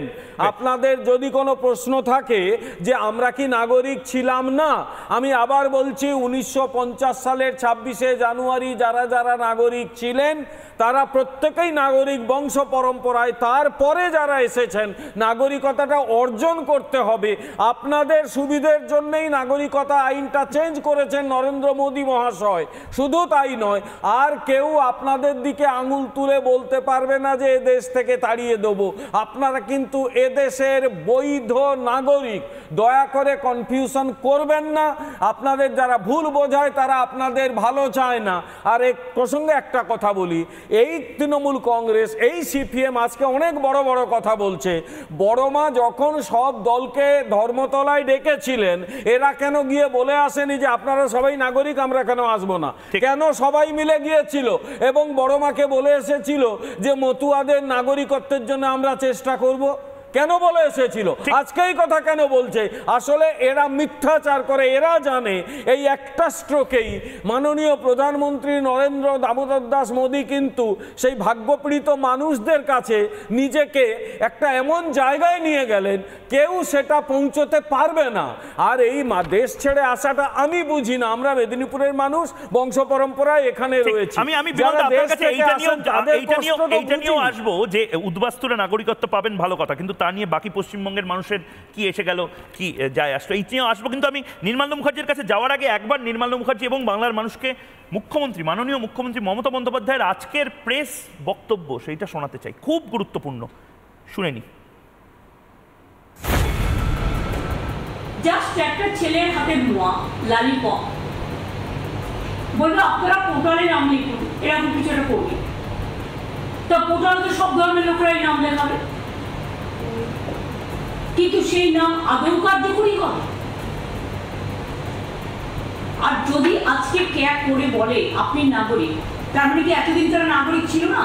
আপনাদের যদি কোনো প্রশ্ন থাকে যে আমরা কি নাগরিক ছিলাম না, আমি আবার বলছি 1950 সালের 26শে জানুয়ারি যারা যারা নাগরিক ছিলেন তারা প্রত্যেকেই নাগরিক বংশ পরম্পরায়, তারপরে যারা এসেছেন নাগরিকতাটা অর্জন করতে হবে। আপনাদের সুবিধের জন্যই নাগরিকতা আইনটা চেঞ্জ করেছেন নরেন্দ্র মোদী মহাশয়। শুধু তাই নয়, আর কেউ আপনাদের দিকে আঙুল তুলে বলতে পারবে না যে এ দেশ থেকে তাড়িয়ে দেবো। আপনারা কিন্তু এদেশের বৈধ নাগরিক। দয়া করে কনফিউশন করবেন না। আপনাদের যারা ভুল বোঝায় তারা আপনাদের ভালো চায় না। আর এক প্রসঙ্গে একটা কথা বলি, এই তৃণমূল কংগ্রেস, এই সিপিএম আজকে অনেক বড় বড় কথা বলছে। বড়মা যখন সব দলকে ধর্মতলায় ডেকেছিলেন, এরা কেন গিয়ে বলে আসেনি যে আপনারা সবাই নাগরিক, আমরা কেন আসবো না? কেন সবাই মিলে গিয়েছিল এবং বড়মাকে বলে এসেছিল যে মতুয়াদের নাগরিকত্বের জন্য আমরা চেষ্টা করব? কেন বলে এসেছিল? আজকে এই কথা কেন বলছে? আসলে এরা মিথ্যাচার করে। এরা জানে এই একটা স্ট্রোকেই মাননীয় প্রধানমন্ত্রী নরেন্দ্র দামোদর দাস মোদী কিন্তু সেই ভাগ্যপীড়িত মানুষদের কাছে নিজেকে একটা এমন জায়গায় নিয়ে গেলেন, কেউ সেটা পৌঁছতে পারবে না। আর এই দেশ ছেড়ে আসাটা আমি বুঝি না। আমরা মেদিনীপুরের মানুষ, বংশ পরম্পরায় এখানে রয়েছে। আমি এইটা নিয়েও আসবো যে উদ্বাস্তুরা নাগরিকত্ব পাবেন, ভালো কথা, কিন্তু তা নিয়ে বাকি পশ্চিমবঙ্গের মানুষের কি এসে গেল, কি যায় আসলো, এই নিয়েও আসবো। কিন্তু আমি নির্মলা মুখার্জির কাছে যাওয়ার আগে একবার নির্মলা মুখার্জি এবং বাংলার মানুষকে মুখ্যমন্ত্রী, মাননীয় মুখ্যমন্ত্রী মমতা বন্দ্যোপাধ্যায়ের আজকের প্রেস বক্তব্য সেইটা শোনাতে চাই, খুব গুরুত্বপূর্ণ, শুনে নি। জাস্ট একটা ছেলের হাতে নোয়া লালিপপ বললো আপনারা পোর্টালে নাম লিখুন, এরকম কিছু একটা করবে। তা পোর্টালে তো সব ধর্মের লোকেরাই নাম লেখাবে, কিন্তু সেই নাম আদৌ কার্যকরী হবে? আর যদি আজকে ক্যা করে বলে আপনি নাগরিক, তার মানে কি এতদিন তারা নাগরিক ছিল না?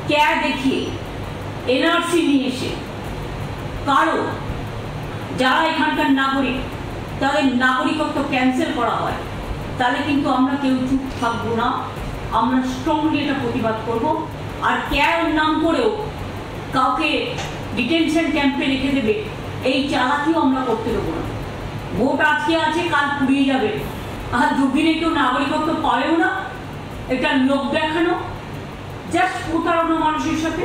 ক্যা দেখিয়ে এনআরসি নিয়ে এসে কারো যারা এখানকার নাগরিক তাদের নাগরিকত্ব ক্যান্সেল করা হয়, তাহলে কিন্তু আমরা কেউ চুপ থাকবো না। আমরা স্ট্রংলি এটা প্রতিবাদ করব। আর ক্যার নাম করেও কাউকে ডিটেনশন ক্যাম্পে রেখে দেবে, এই চালাকিও আমরা করতে দেবো না। ভোট আজকে আছে, কাল পুড়িয়ে যাবে, আর দুদিনে কেউ নাগরিকত্ব পাবেও না। এটা লোক দেখানো, জাস্ট প্রতারণা মানুষের সাথে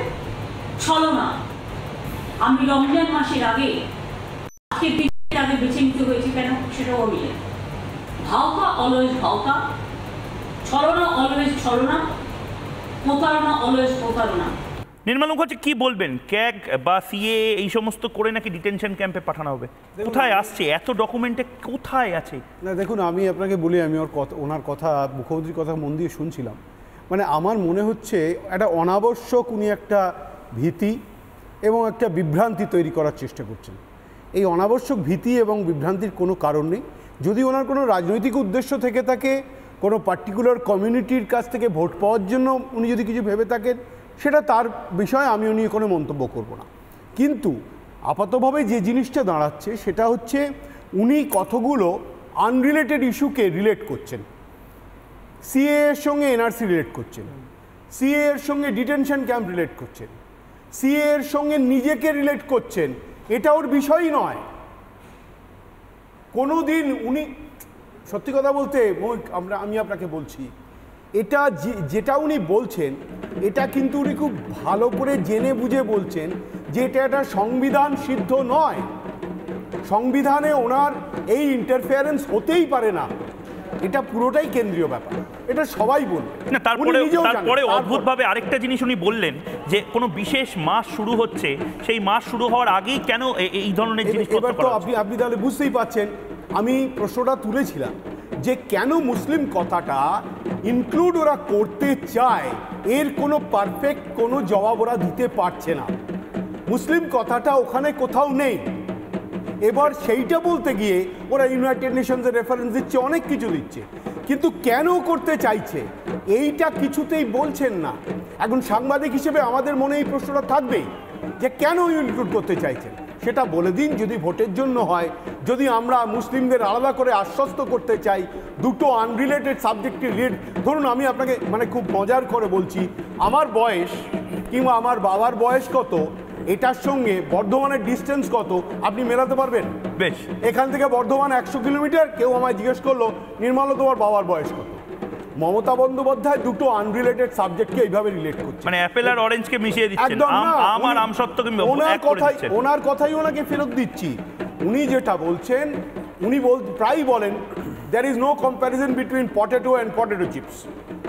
ছলনা। আমি রমজান মাসের আগে আগে বেছে নিতে হয়েছে কেন সেটাও আমি জানি। ভাওতা অলওয়েজ ভাওতা, ছলনা অলওয়েজ ছলনা, প্রতারণা অলওয়েজ প্রতারণা। নির্মলা মুখার্জি কি বলবেন? ক্যাগ বা সিএ এই সমস্ত করে নাকি ডিটেনশন ক্যাম্পে পাঠানো হবে? কোথায় আসছে এত ডকুমেন্টে, কোথায় আছে? না দেখুন, আমি আপনাকে বলি, আমি ওনার কথা, মুখ্যমন্ত্রীর কথা মন দিয়ে শুনছিলাম। মানে আমার মনে হচ্ছে একটা অনাবশ্যক উনি একটা ভীতি এবং একটা বিভ্রান্তি তৈরি করার চেষ্টা করছেন। এই অনাবশ্যক ভীতি এবং বিভ্রান্তির কোনো কারণ নেই। যদি ওনার কোনো রাজনৈতিক উদ্দেশ্য থেকে থাকে, কোনো পার্টিকুলার কমিউনিটির কাছ থেকে ভোট পাওয়ার জন্য উনি যদি কিছু ভেবে থাকেন, সেটা তার বিষয়ে আমি নিয়ে কোনো মন্তব্য করব না। কিন্তু আপাতভাবে যে জিনিসটা দাঁড়াচ্ছে সেটা হচ্ছে উনি কতগুলো আনরিলেটেড ইস্যুকে রিলেট করছেন। সিএ এর সঙ্গে এনআরসি রিলেট করছেন, সিএ এর সঙ্গে ডিটেনশন ক্যাম্প রিলেট করছেন, সিএ এর সঙ্গে নিজেকে রিলেট করছেন। এটা ওর বিষয়ই নয়। কোনো দিন উনি, সত্যি কথা বলতে আমি আপনাকে বলছি, এটা যেটা উনি বলছেন এটা কিন্তু উনি খুব ভালো করে জেনে বুঝে বলছেন যে এটা একটা সংবিধান সিদ্ধ নয়। সংবিধানে ওনার এই ইন্টারফেয়ারেন্স হতেই পারে না। এটা পুরোটাই কেন্দ্রীয় ব্যাপার, এটা সবাই বলবে না। তারপরে অদ্ভুতভাবে আরেকটা জিনিস উনি বললেন যে কোনো বিশেষ মাস শুরু হচ্ছে, সেই মাস শুরু হওয়ার আগেই কেন এই ধরনের জিনিসপত্র করা হচ্ছে? আপনি তাহলে বুঝতেই পাচ্ছেন আমি প্রশ্নটা তুলেছিলাম যে কেন মুসলিম কথাটা ইনক্লুড ওরা করতে চায়, এর কোনো পারফেক্ট কোনো জবাব ওরা দিতে পারছে না। মুসলিম কথাটা ওখানে কোথাও নেই। এবার সেইটা বলতে গিয়ে ওরা ইউনাইটেড নেশনসের রেফারেন্স দিচ্ছে, অনেক কিছু দিচ্ছে, কিন্তু কেন করতে চাইছে এইটা কিছুতেই বলছেন না। এখন সাংবাদিক হিসেবে আমাদের মনে এই প্রশ্নটা থাকবেই যে কেন ইনক্লুড করতে চাইছেন, সেটা বলে দিন। যদি ভোটের জন্য হয়, যদি আমরা মুসলিমদের আলাদা করে আশ্বস্ত করতে চাই দুটো আনরিলেটেড সাবজেক্টে রিলেট, ধরুন আমি আপনাকে মানে খুব মজার করে বলছি, আমার বয়স কিংবা আমার বাবার বয়স কত, এটার সঙ্গে বর্ধমানের ডিস্টেন্স কত আপনি মেলাতে পারবেন? বেশ, এখান থেকে বর্ধমান 100 কিলোমিটার। কেউ আমায় জিজ্ঞেস করলো নির্মলা তোমার বাবার বয়স কত, মমতা বন্দ্যোপাধ্যায় দুটো আনরিলেটেড সাবজেক্টকে এইভাবে রিলেট করছে, মানে অ্যাপেল আর অরেঞ্জকে মিশিয়ে দিচ্ছেন, একদম না। আম আর আমসত্ত্বকে ওনার কথাই ওনাকে ফেরত দিচ্ছি। উনি যেটা বলছেন, উনি প্রায়ই বলেন there is no comparison between potato and potato chips.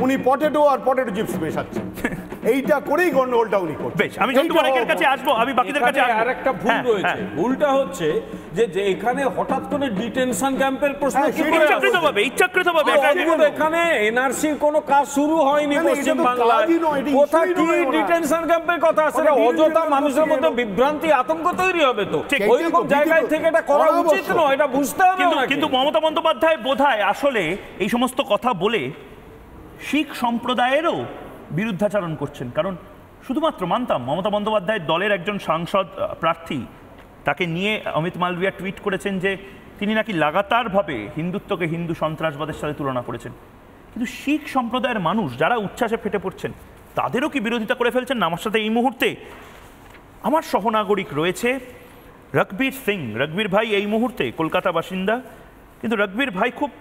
উনি পটেটো আর পটেটো চিপস মেশাচ্ছেন, এইটা করেই গন্ডগোলটা উনি করছেন। বেশ, আমি ঝন্টু বারেকের কাছে আসবো, আমি বাকিদের কাছে আসবো। আর একটা ভুল রয়েছে, ভুলটা হচ্ছে যে এখানে হঠাৎ করে ডিটেনশন ক্যাম্পের প্রশ্ন কি করে ইচ্ছাকৃতভাবে এখানে এনআরসির কোনো কাজ শুরু হয়নি পশ্চিম বাংলায়, কোথায় কি ডিটেনশন ক্যাম্পের কথা আছে? অযথা মানুষের মধ্যে বিভ্রান্তি আতঙ্ক তৈরি হবে, তো ওইরকম জায়গায় থেকে এটা করা উচিত নয়, এটা বুঝতে হবে। কিন্তু মমতা বন্দ্যোপাধ্যায় বোধহয় আসলে এই সমস্ত কথা বলে শিখ সম্প্রদায়েরও বিরুদ্ধাচরণ করছেন, কারণ শুধুমাত্র মানতাম মমতা বন্দ্যোপাধ্যায়ের দলের একজন সাংসদ প্রার্থী, তাকে নিয়ে অমিত মালভিয়া টুইট করেছেন যে তিনি নাকি লাগাতারভাবে হিন্দুত্বকে হিন্দু সন্ত্রাসবাদের সাথে তুলনা করেছেন, কিন্তু শিখ সম্প্রদায়ের মানুষ যারা উচ্ছ্বাসে ফেটে পড়ছেন তাদেরও কি বিরোধিতা করে ফেলছেন না? আমার সাথে এই মুহূর্তে আমার সহনাগরিক রয়েছে রঘবীর সিং। রঘবীর ভাই এই মুহূর্তে কলকাতা বাসিন্দা, কিন্তু রঘবীর ভাই খুব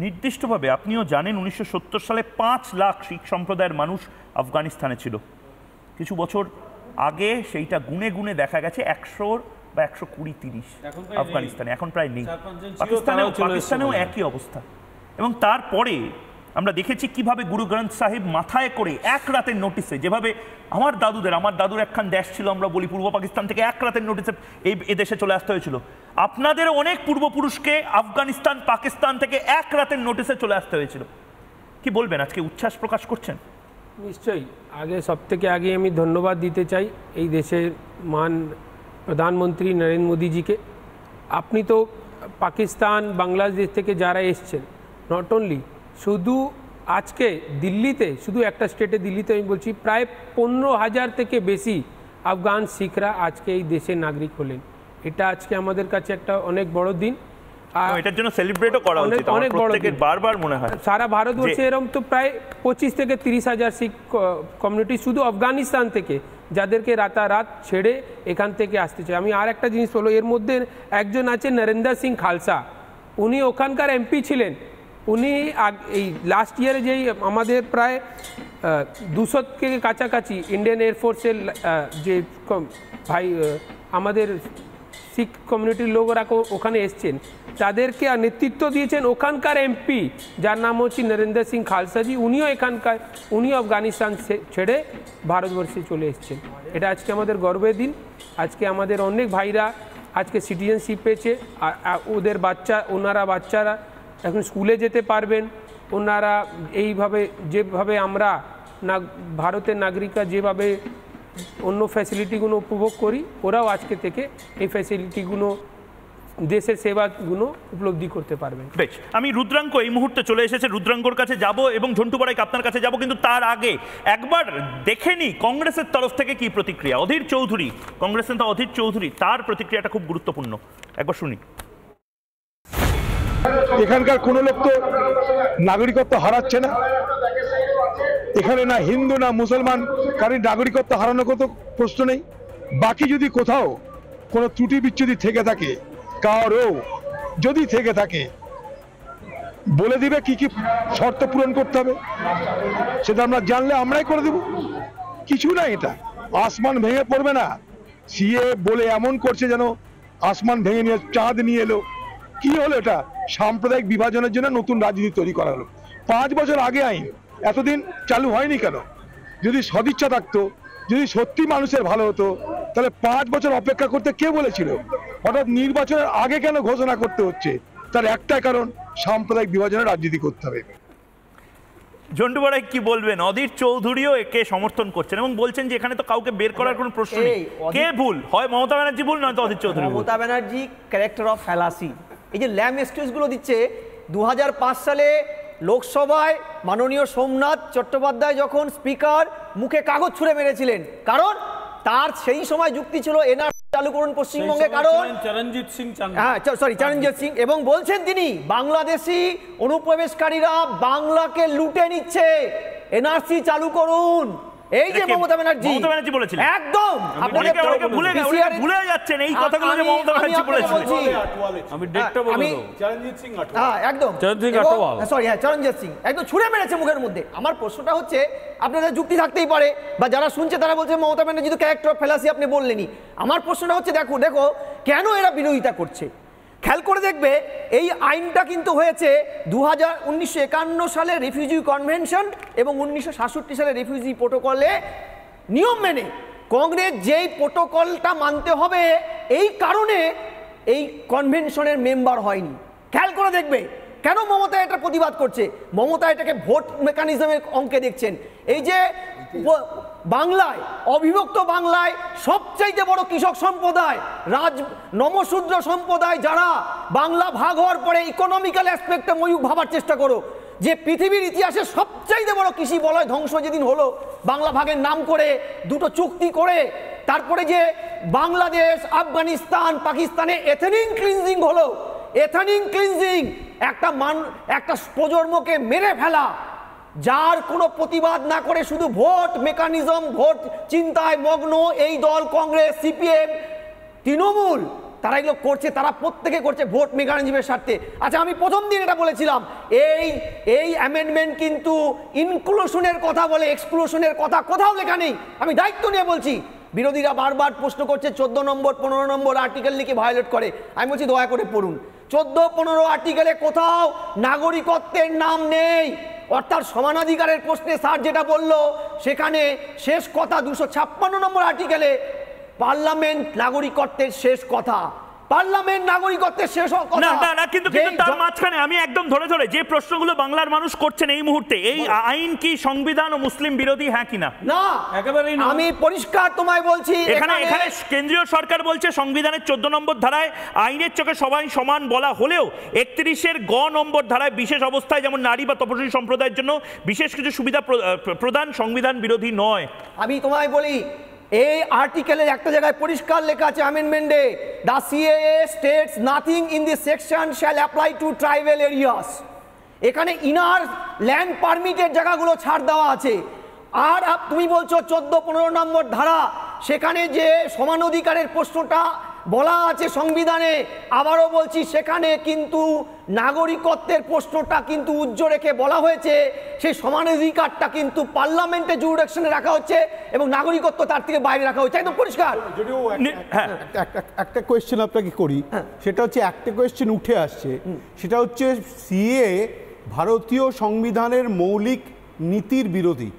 নির্দিষ্টভাবে আপনিও জানেন 1970 সালে 5 লাখ শিখ সম্প্রদায়ের মানুষ আফগানিস্তানে ছিল। কিছু বছর আগে সেইটা গুনে গুনে দেখা গেছে 100 বা 120-30 আফগানিস্তানে, এখন প্রায় নেই। পাকিস্তানেও একই অবস্থা। এবং তারপরে আমরা দেখেছি কিভাবে গুরু গ্রন্থ সাহিব মাথায় করে এক রাতের নোটিসে, যেভাবে আমার দাদুর একখান দেশ ছিল আমরা বলি পূর্ব পাকিস্তান থেকে, এক রাতের নোটিসে এই দেশে চলে আসতে হয়েছিল। আপনাদের অনেক পূর্বপুরুষকে আফগানিস্তান পাকিস্তান থেকে এক রাতের নোটিসে চলে আসতে হয়েছিল। কি বলবেন, আজকে উচ্ছ্বাস প্রকাশ করছেন? নিশ্চয়ই। সব থেকে আগে আমি ধন্যবাদ দিতে চাই এই দেশের মান প্রধানমন্ত্রী নরেন্দ্র মোদীজিকে। আপনি তো পাকিস্তান বাংলাদেশ থেকে যারা এসছেন, নট অনলি শুধু আজকে দিল্লিতে, শুধু একটা স্টেটে দিল্লিতে আমি বলছি প্রায় 15,000 থেকে বেশি আফগান শিখরা আজকে এই দেশের নাগরিক হলেন। এটা আজকে আমাদের কাছে একটা অনেক বড় দিন, এটার জন্য সেলিব্রেটও করা উচিত। অনেক বড় দিন, বারবার মনে হয় সারা ভারতবর্ষে এরকম তো প্রায় 25 থেকে 30,000 শিখ কমিউনিটি শুধু আফগানিস্তান থেকে, যাদেরকে রাতারাত ছেড়ে এখান থেকে আসতে চাই। আমি আর একটা জিনিস বলবো, এর মধ্যে একজন আছে নরেন্দ্র সিং খালসা, উনি ওখানকার এমপি ছিলেন। উনি এই লাস্ট ইয়ারে যেই আমাদের প্রায় 200 কে কাছাকাছি ইন্ডিয়ান এয়ারফোর্সের যে ভাই আমাদের শিখ কমিউনিটির লোকরা ওখানে এসছেন, তাদেরকে নেতৃত্ব দিয়েছেন ওখানকার এমপি, যার নাম হচ্ছে নরেন্দ্র সিং খালসাজি। উনিও আফগানিস্তান ছেড়ে ভারতবর্ষে চলে এসছেন। এটা আজকে আমাদের গর্বের দিন। আজকে আমাদের অনেক ভাইরা আজকে সিটিজেনশিপ পেয়েছে, ওদের ওনারা বাচ্চারা এখন স্কুলে যেতে পারবেন। ওনারা এইভাবে যেভাবে আমরা ভারতের নাগরিকরা যেভাবে অন্য ফ্যাসিলিটিগুলো উপভোগ করি, ওরাও আজকে থেকে এই ফ্যাসিলিটিগুলো, দেশের সেবাগুলো উপলব্ধি করতে পারবেন। বেশ, আমি রুদ্রাঙ্ক এই মুহূর্তে চলে এসেছে, রুদ্রাঙ্কর কাছে যাব এবং ঝন্টু বারাইক আপনার কাছে যাব, কিন্তু তার আগে একবার দেখে নি কংগ্রেসের তরফ থেকে কি প্রতিক্রিয়া। অধীর চৌধুরী, কংগ্রেস নেতা অধীর চৌধুরী, তার প্রতিক্রিয়াটা খুব গুরুত্বপূর্ণ, একবার শুনি। এখানকার কোনো লোক তো নাগরিকত্ব হারাচ্ছে না, এখানে না হিন্দু না মুসলমান কারণ নাগরিকত্ব হারানোর কত প্রশ্ন নেই। বাকি যদি কোথাও কোনো ত্রুটি বিচ্যুতি থেকে থাকে, কারও যদি থেকে থাকে, বলে দিবে কি কি শর্ত পূরণ করতে হবে, সেটা আমরা জানলে আমরাই করে দেব। কিছু না, এটা আসমান ভেঙে পড়বে না। সিএ বলে এমন করছে যেন আসমান ভেঙে নিয়ে চাঁদ নিয়ে এলো। কি হলো? এটা সাম্প্রদায়িক বিভাজনের জন্য নতুন রাজনীতি তৈরি করা হলো। 5 বছর আগে আইন এতদিন চালু হয়নি কেন? যদি সদিচ্ছা থাকতো, যদি সত্যি মানুষের ভালো হতো, তাহলে 5 বছর অপেক্ষা করতে কে বলেছিল? হঠাৎ নির্বাচনের আগে কেন ঘোষণা করতে হচ্ছে? তার একটাই কারণ, সাম্প্রদায়িক বিভাজনের রাজনীতি করতে হবে। ঝন্টু বারাইক কি বলবেন? অধীর চৌধুরীও একে সমর্থন করছেন এবং বলছেন যে এখানে তো কাউকে বের করার কোনো প্রশ্ন নেই। কে ভুল? হয় মমতা ব্যানার্জি ভুল, নয়তো Adhir Chowdhury. Mamata Banerjee character of fallacy. এই যে ল্যাম এক্সকিউজগুলো দিচ্ছে, 2005 সালে লোকসভায় মাননীয় সোমনাথ চট্টোপাধ্যায় যখন স্পিকার মুখে কাগজ ছুঁড়ে মেরেছিলেন, কারণ তার সেই সময় যুক্তি ছিল এনআরসি চালু করুন পশ্চিমবঙ্গে, কারণ চরণজিৎ সিং, এবং বলছেন তিনি বাংলাদেশি অনুপ্রবেশকারীরা বাংলাকে লুটে নিচ্ছে, এনআরসি চালু করুন। এই যে মমতা ব্যানার্জি বলেছিলেন একদম ভুলে যাচ্ছেন এই কথাগুলো যে মমতা ব্যানার্জি বলেছিলেন। আমি ডেটটা বলে দেব। চরণজিৎ সিং একদম চরণজিৎ সিং একদম ছুঁড়ে মেরেছে মুখের মধ্যে। আমার প্রশ্নটা হচ্ছে, আপনাদের যুক্তি থাকতেই পারে, বা যারা শুনছে তারা বলছে মমতা ব্যানার্জি তো ক্যারেক্টার অফ ফ্যালাসি আপনি বললেনই। আমার প্রশ্নটা হচ্ছে, দেখো কেন এরা বিরোধিতা করছে। খেয়াল করে দেখবে এই আইনটা কিন্তু হয়েছে 1951 সালে রিফিউজি কনভেনশন এবং 1967 সালে রিফিউজি প্রোটোকলে নিয়ম মেনে। কংগ্রেস যেই প্রোটোকলটা মানতে হবে এই কারণে এই কনভেনশনের মেম্বার হয়নি। খেয়াল করে দেখবে কেন মমতা এটা প্রতিবাদ করছে। মমতা এটাকে ভোট মেকানিজমের অঙ্কে দেখছেন। এই যে বাংলায়, অবিভক্ত বাংলায় সবচাইতে বড় কৃষক সম্প্রদায়, নমশূদ্র সম্প্রদায়, যারা বাংলা ভাগ হওয়ার পরে ইকোনমিক্যাল অ্যাসপেক্টে ময়ূক ভাবার চেষ্টা করো, যে পৃথিবীর ইতিহাসে সবচাইতে বড় কৃষি বলয় ধ্বংস যেদিন হলো বাংলা ভাগের নাম করে, দুটো চুক্তি করে, তারপরে যে বাংলাদেশ, আফগানিস্তান, পাকিস্তানে এথনিক ক্লিনজিং হলো, এথনিক ক্লিনজিং একটা প্রজন্মকে মেরে ফেলা, যার কোনো প্রতিবাদ না করে শুধু ভোট মেকানিজম, ভোট চিন্তায় মগ্ন এই দল, কংগ্রেস, সিপিএম, তৃণমূল, তারা এগুলো করছে, তারা প্রত্যেকে করছে ভোট মেকানিজমের স্বার্থে। আচ্ছা, আমি প্রথম দিন এটা বলেছিলাম, এই অ্যামেন্ডমেন্ট কিন্তু ইনক্লুশনের কথা বলে, এক্সক্লুশনের কথা কোথাও লেখা নেই। আমি দায়িত্ব নিয়ে বলছি। বিরোধীরা বারবার প্রশ্ন করছে 14 নম্বর 15 নম্বর আর্টিকেল লিখে ভায়োলেট করে। আমি বলছি দয়া করে পড়ুন। 14-15 আর্টিকেলে কোথাও নাগরিকত্বের নাম নেই। অর্থাৎ সমানাধিকারের প্রশ্নে স্যার যেটা বললো, সেখানে শেষ কথা 256 নম্বর আর্টিকেলে পার্লামেন্ট নাগরিকত্বের শেষ কথা, পার্লামেন্ট নাগরিকত্বের শেষ কথা। না, কিন্তু তার মাঝখানে আমি একদম ধরে যে প্রশ্নগুলো বাংলার মানুষ করছেন এই মুহূর্তে, এই আইন কি সংবিধান ও মুসলিম বিরোধী, হ্যাঁ কিনা? না, একেবারেই না। আমি পরিষ্কার তোমায় বলছি, এখানে কেন্দ্রীয় সরকার বলছে সংবিধানের 14 নম্বর ধারায় আইনের চোখে সবাই সমান বলা হলেও 31-এর গ নম্বর ধারায় বিশেষ অবস্থায় যেমন নারী বা তপশিলি সম্প্রদায়ের জন্য বিশেষ কিছু সুবিধা প্রদান সংবিধান বিরোধী নয়। আমি তোমায় বলি, এই আর্টিকেলের একটা জায়গায় পরিষ্কার লেখা আছে অ্যামেন্ডমেন্টে, the CAA states nothing in this section shall apply to tribal areas. এখানে ইনার ল্যান্ড পারমিটের জায়গাগুলো ছাড় দেওয়া আছে। আর তুমি বলছো 14-15 নম্বর ধারা, সেখানে যে সমান অধিকারের প্রশ্নটা বলা আছে সংবিধানে, আবারও বলছি সেখানে কিন্তু নাগরিকত্বের প্রশ্নটা কিন্তু উজ্জ্বল রেখে বলা হয়েছে, সেই সমানাধিকারটা কিন্তু পার্লামেন্টে জুরিডিকশনে রাখা হচ্ছে এবং নাগরিকত্ব তার থেকে বাইরে রাখা হচ্ছে, একদম পরিষ্কার। যদিও একটা কোয়েশ্চেন আপনাকে করি, সেটা হচ্ছে একটা কোয়েশ্চেন উঠে আসছে, সেটা হচ্ছে সিএ ভারতীয় সংবিধানের মৌলিক নীতির বিরোধী।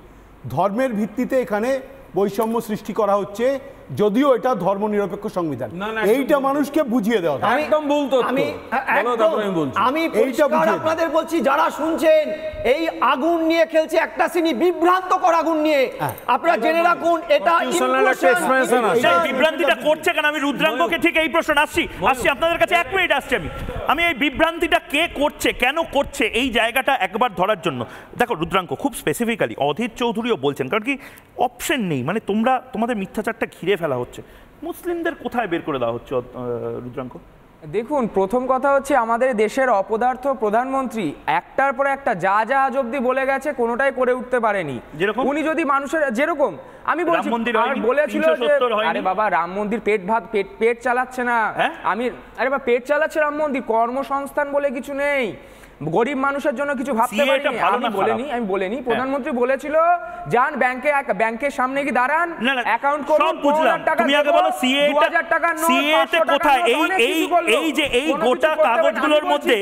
ধর্মের ভিত্তিতে এখানে বৈষম্য সৃষ্টি করা হচ্ছে, যদিও এটা ধর্মনিরপেক্ষ সংবিধান। এইটা মানুষকে বুঝিয়ে দেওয়া একদম ভুল তথ্য। আমি আপনাদের বলছি, যারা শুনছেন এই আগুন নিয়ে খেলছে একটা শ্রেণী, বিভ্রান্তকর আগুন নিয়ে, আপনারা জেনে রাখুন এটা বিভ্রান্তিটা করছে কেন। আমি রুদ্রাঙ্গকে ঠিক এই প্রশ্ন আসছি আপনাদের কাছে, 1 মিনিট আসছি। আমি এই বিভ্রান্তিটা কে করছে, কেন করছে, এই জায়গাটা একবার ধরার জন্য। দেখো রুদ্রাঙ্গ খুব স্পেসিফিক্যালি অধীর চৌধুরীও বলছেন, কারণ কি অপশন নেই, মানে তোমাদের মিথ্যাচারটা ঘিরে ফেলা হচ্ছে। মুসলিমদের কোথায় বের করে দেওয়া হচ্ছে রুদ্রাঙ্গ? দেখুন, প্রথম কথা হচ্ছে আমাদের দেশের অপদার্থ প্রধানমন্ত্রী একটার পর একটা যা আজ অব্দি বলে গেছে কোনোটাই করে উঠতে পারেনি। উনি যদি মানুষের যেরকম আমি বলছি বলেছিল যে আরে বাবা রাম মন্দির পেট চালাচ্ছে না, আরে বাবা পেট চালাচ্ছে রাম মন্দির, কর্মসংস্থান বলে কিছু নেই, গরিব মানুষের জন্য কিছু ভাবতে পারিনি। আমি বলিনি প্রধানমন্ত্রী বলেছিল যান ব্যাংকের সামনে কি দাঁড়ান, অ্যাকাউন্ট করুন, 2000 টাকা তুমি আগে বলো CA টাকার নোট, 500 টাকা কোথায়? এই যে এই গোটা কাগজগুলোর মধ্যে,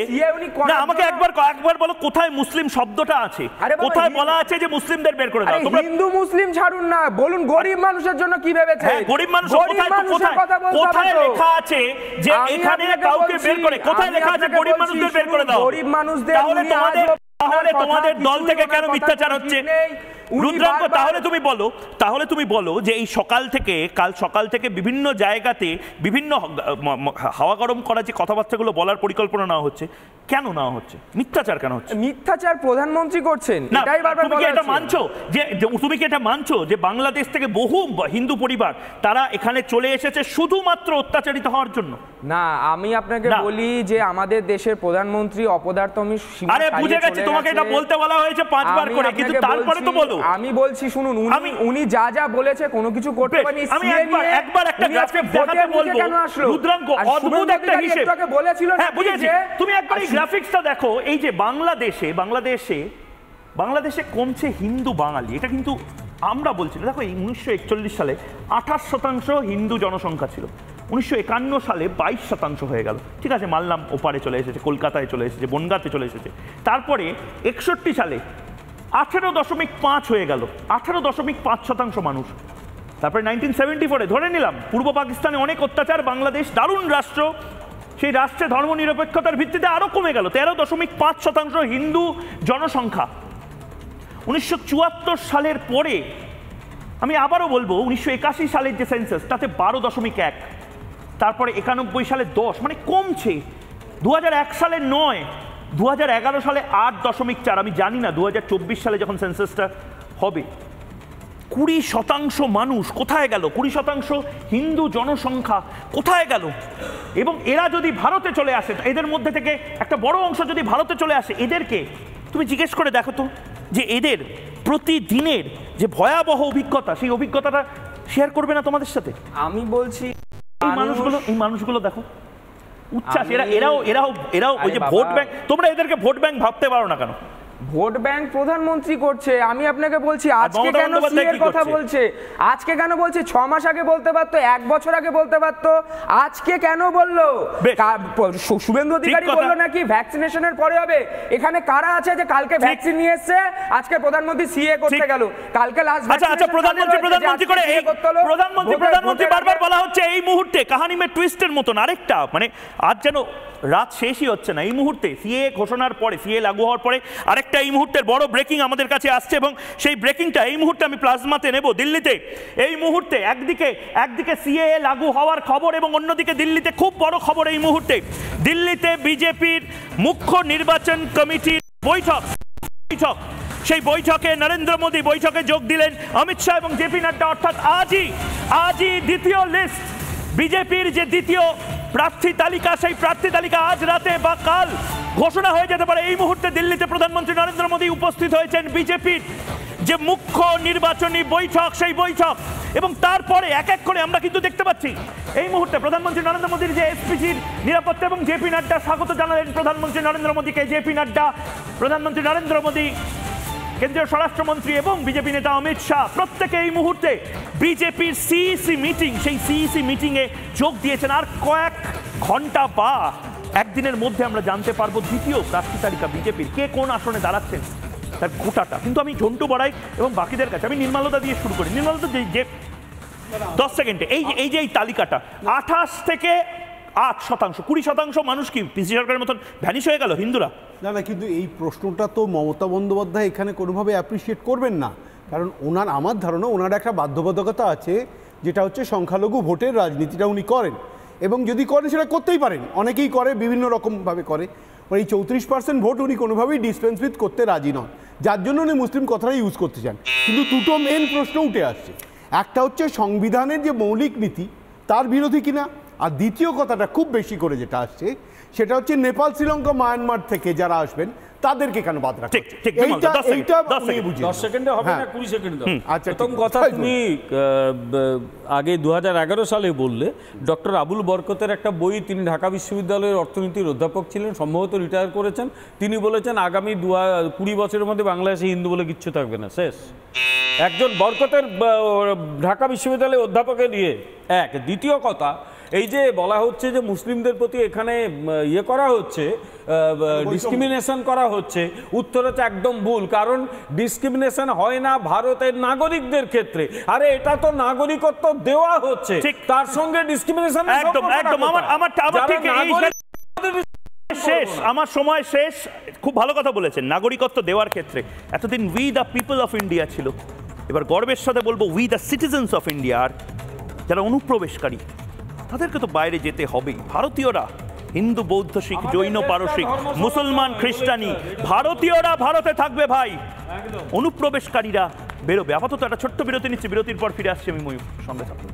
না আমাকে একবার বলো কোথায় মুসলিম শব্দটা আছে, কোথায় বলা আছে যে মুসলিমদের বের করে দাও? তোমরা হিন্দু মুসলিম ছাড়ুন না, বলুন গরিব মানুষের জন্য কি ভেবেছে? গরিব মানুষ কোথায় লেখা আছে যে এখানে কাউকে বের করে, কোথায় লেখা আছে গরিব মানুষদের বের করে দাও? গরিব মানুষদের তাহলে তোমাদের দল থেকে কেন মিথ্যাচার হচ্ছে? রুদ্রাঙ্গ তাহলে তুমি বলো যে এই কাল সকাল থেকে বিভিন্ন জায়গাতে বিভিন্ন হাওয়া গরম করা যে কথাবার্তাগুলো বলার পরিকল্পনা নেওয়া হচ্ছে, কেন নেওয়া হচ্ছে? মিথ্যাচার কেন হচ্ছে? মিথ্যাচার প্রধানমন্ত্রী করছেন, এটাই বারবার তুমি কি এটা মানছো যে বাংলাদেশ থেকে বহু হিন্দু পরিবার তারা এখানে চলে এসেছে শুধুমাত্র অত্যাচারিত হওয়ার জন্য? না, আমি আপনাকে বলি যে আমাদের দেশের প্রধানমন্ত্রী অপদার্থ, আরে বুঝে গেছি, তোমাকে এটা বলতে বলা হয়েছে 5 বার করে, কিন্তু তারপরে তো বলো হলো। আমি বলছি শুনুন, উনি যা যা বলেছে কোনো কিছু করতে পারেনি। আমি একবার একটা গ্রাফিক্স দেখাতে বলবো রুদ্রাঙ্গ, অদ্ভুত একটা হিসেব বলেছিল। হ্যাঁ বুঝেছি, তুমি একবার এই গ্রাফিক্সটা দেখো। এই যে বাংলাদেশে কমছে হিন্দু বাঙালি, এটা কিন্তু আমরা বলছি না। দেখো এই 1941 সালে 28% হিন্দু জনসংখ্যা ছিল, 1951 সালে 22% হয়ে গেল। ঠিক আছে, মানলাম ওপারে চলে এসেছে, কলকাতায় চলে এসেছে, বনগাঁতে চলে এসেছে। তারপরে 61 সালে 18.5 হয়ে গেল, 18.5% মানুষ। তারপরে 1974-এ ধরে নিলাম পূর্ব পাকিস্তানে অনেক অত্যাচার, বাংলাদেশ দারুণ রাষ্ট্র, সেই রাষ্ট্রে ধর্মনিরপেক্ষতার ভিত্তিতে আরও কমে গেল, 13.5% হিন্দু জনসংখ্যা। 1974 সালের পরে আমি আবারও বলবো 1981 সালের যে সেন্সাস তাতে 12.1, তারপরে 91 সালে 10, মানে কমছে। 2001 সালে 9, 2011 সালে 8.4। আমি জানি না 2024 সালে যখন সেন্সাসটা হবে 20% মানুষ কোথায় গেল, 20% হিন্দু জনসংখ্যা কোথায় গেল? এবং এরা যদি ভারতে চলে আসে, এদের মধ্যে থেকে একটা বড় অংশ যদি ভারতে চলে আসে, এদেরকে তুমি জিজ্ঞেস করে দেখো তো যে এদের প্রতিদিনের যে ভয়াবহ অভিজ্ঞতা, সেই অভিজ্ঞতাটা শেয়ার করবে না তোমাদের সাথে? আমি বলছি এই মানুষগুলো দেখো উচ্ছ্বাস, এরাও ওই যে ভোট ব্যাংক, তোমরা এদেরকে ভোট ব্যাংক ভাবতে পারো না কেন? ভোট ব্যাংক প্রধানমন্ত্রী করছে। আমি আপনাকে বলছি আজকে কেন সিএর কথা বলছে, আজকে কেন বলছে? 6 মাস আগে বলতে পারতো, 1 বছর আগে বলতে পারতো, আজকে কেন বললো? শুভেন্দু অধিকারী বললো নাকি ভ্যাকসিনেশনের পরে হবে। এখানে কারা আছে যে কালকে ভ্যাকসিন নিয়ে এসছে, আজকে প্রধানমন্ত্রী সিএ করতে গেল, কালকে লাস্ট। আচ্ছা প্রধানমন্ত্রী করে এই প্রধানমন্ত্রী বারবার বলা হচ্ছে এই মুহূর্তে কাহিনী মে টুইস্টের মতন আরেকটা, মানে আজ যেন রাত শেষই হচ্ছে না। এই মুহূর্তে সিএ ঘোষণার পরে, সিএ লাগু হওয়ার পরে আরেকটা এই মুহূর্তের বড় ব্রেকিং আমাদের কাছে আসছে, এবং সেই ব্রেকিংটা এই মুহূর্তে আমি প্লাজমাতে নেব। দিল্লিতে এই মুহূর্তে একদিকে সিএ লাগু হওয়ার খবর, এবং অন্যদিকে দিল্লিতে খুব বড় খবর এই মুহূর্তে, দিল্লিতে বিজেপির মুখ্য নির্বাচন কমিটির বৈঠক। সেই বৈঠকে নরেন্দ্র মোদী বৈঠকে যোগ দিলেন, অমিত শাহ এবং জেপি নাড্ডা। অর্থাৎ আজই দ্বিতীয় লিস্ট, বিজেপির যে দ্বিতীয় প্রার্থী তালিকা, সেই প্রার্থী তালিকা আজ রাতে বা কাল ঘোষণা হয়ে যেতে পারে। এই মুহূর্তে দিল্লিতে প্রধানমন্ত্রী নরেন্দ্র মোদী উপস্থিত হয়েছেন বিজেপির যে মুখ্য নির্বাচনী বৈঠক, সেই বৈঠক। এবং তারপরে এক এক করে আমরা কিন্তু দেখতে পাচ্ছি এই মুহূর্তে প্রধানমন্ত্রী নরেন্দ্র মোদীর যে এসপিজির নিরাপত্তা, এবং জেপি নাড্ডা স্বাগত জানালেন প্রধানমন্ত্রী নরেন্দ্র মোদীকে। জেপি নাড্ডা, প্রধানমন্ত্রী নরেন্দ্র মোদী, কেন্দ্রীয় স্বরাষ্ট্রমন্ত্রী এবং বিজেপি নেতা অমিত শাহ প্রত্যেকে এই মুহূর্তে বিজেপির সিইসি মিটিং, সেই সিইসি মিটিংয়ে যোগ দিয়েছেন। আর কয়েক ঘন্টা বা একদিনের মধ্যে আমরা জানতে পারবো দ্বিতীয় প্রার্থী তালিকা বিজেপির, কে কোন আসনে দাঁড়াচ্ছেন তার গোটাটা। কিন্তু আমি ঝন্টু বড়াই এবং বাকিদের কাছে, আমি নির্মলতা দিয়ে শুরু করি। নির্মলতা, যে 10 সেকেন্ডে এই যে এই তালিকাটা 28 থেকে 8%, 20% মানুষ কি পিসি সরকারের মতন ভ্যানিশ হয়ে গেল হিন্দুরা? না, কিন্তু এই প্রশ্নটা তো মমতা বন্দ্যোপাধ্যায় এখানে কোনোভাবে অ্যাপ্রিসিয়েট করবেন না, কারণ আমার ধারণা ওনার একটা বাধ্যবাধকতা আছে, যেটা হচ্ছে সংখ্যালঘু ভোটের রাজনীতিটা উনি করেন, এবং যদি করেন সেটা করতেই পারেন, অনেকেই করে, বিভিন্ন রকমভাবে করে। এই 34% ভোট উনি কোনোভাবেই ডিসপেন্স উইথ করতে রাজি নন, যার জন্য উনি মুসলিম কথাটা ইউজ করতে চান। কিন্তু দুটো মেন প্রশ্ন উঠে আসছে, একটা হচ্ছে সংবিধানের যে মৌলিক নীতি তার বিরোধী কিনা, আর দ্বিতীয় কথাটা খুব বেশি করে যেটা আসছে সেটা হচ্ছে নেপাল, শ্রীলঙ্কা, মায়ানমার থেকে যারা আসবেন তাদেরকে কেন বাদ রাখা? এইটা 10 সেকেন্ডে হবে না, 20 সেকেন্ড দাও। আচ্ছা, প্রথম কথা, তুমি আগে 2011 সালে বললে ডক্টর আবুল বরকতের একটা বই, তিনি ঢাকা বিশ্ববিদ্যালয়ের অর্থনীতির অধ্যাপক ছিলেন, সম্ভবত রিটায়ার করেছেন। তিনি বলেছেন আগামী 20 বছরের মধ্যে বাংলাদেশে হিন্দু বলে কিচ্ছু থাকবে না, শেষ। একজন বরকতের ঢাকা বিশ্ববিদ্যালয়ের অধ্যাপকের দ্বিতীয় কথা, এই যে বলা হচ্ছে যে মুসলিমদের প্রতি এখানে ইয়ে করা হচ্ছে, ডিসক্রিমিনেশন করা হচ্ছে, উত্তর হচ্ছে একদম ভুল। কারণ ডিসক্রিমিনেশন হয় না ভারতের নাগরিকদের ক্ষেত্রে, আরে এটা তো নাগরিকত্ব দেওয়া হচ্ছে, তার সঙ্গে ডিসক্রিমিনেশন শেষ। আমার সময় শেষ। খুব ভালো কথা বলেছেন নাগরিকত্ব দেওয়ার ক্ষেত্রে। এতদিন we the people of India ছিল, এবার গর্বের সাথে বলবো we the citizens of India. আর যারা অনুপ্রবেশকারী তাদেরকে তো বাইরে যেতে হবেই। ভারতীয়রা, হিন্দু, বৌদ্ধ, শিখ, জৈন, পারসিক, মুসলমান, খ্রিস্টানি, ভারতীয়রা ভারতে থাকবে ভাই, অনুপ্রবেশকারীরা বেরোবে। আপাতত একটা ছোট্ট বিরতি নিচ্ছি, বিরতির পর ফিরে আসছি আমি ময়ূর, সঙ্গে থাকবো।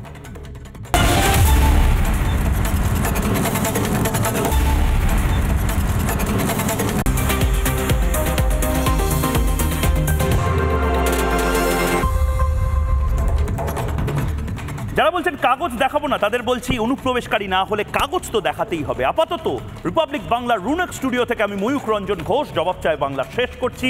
যারা বলছেন কাগজ দেখাবো না তাদের বলছি অনুপ্রবেশকারী না হলে কাগজ তো দেখাতেই হবে। আপাতত রিপাবলিক বাংলার রুনেক স্টুডিও থেকে আমি ময়ূক রঞ্জন ঘোষ জবাব চাই বাংলা শেষ করছি।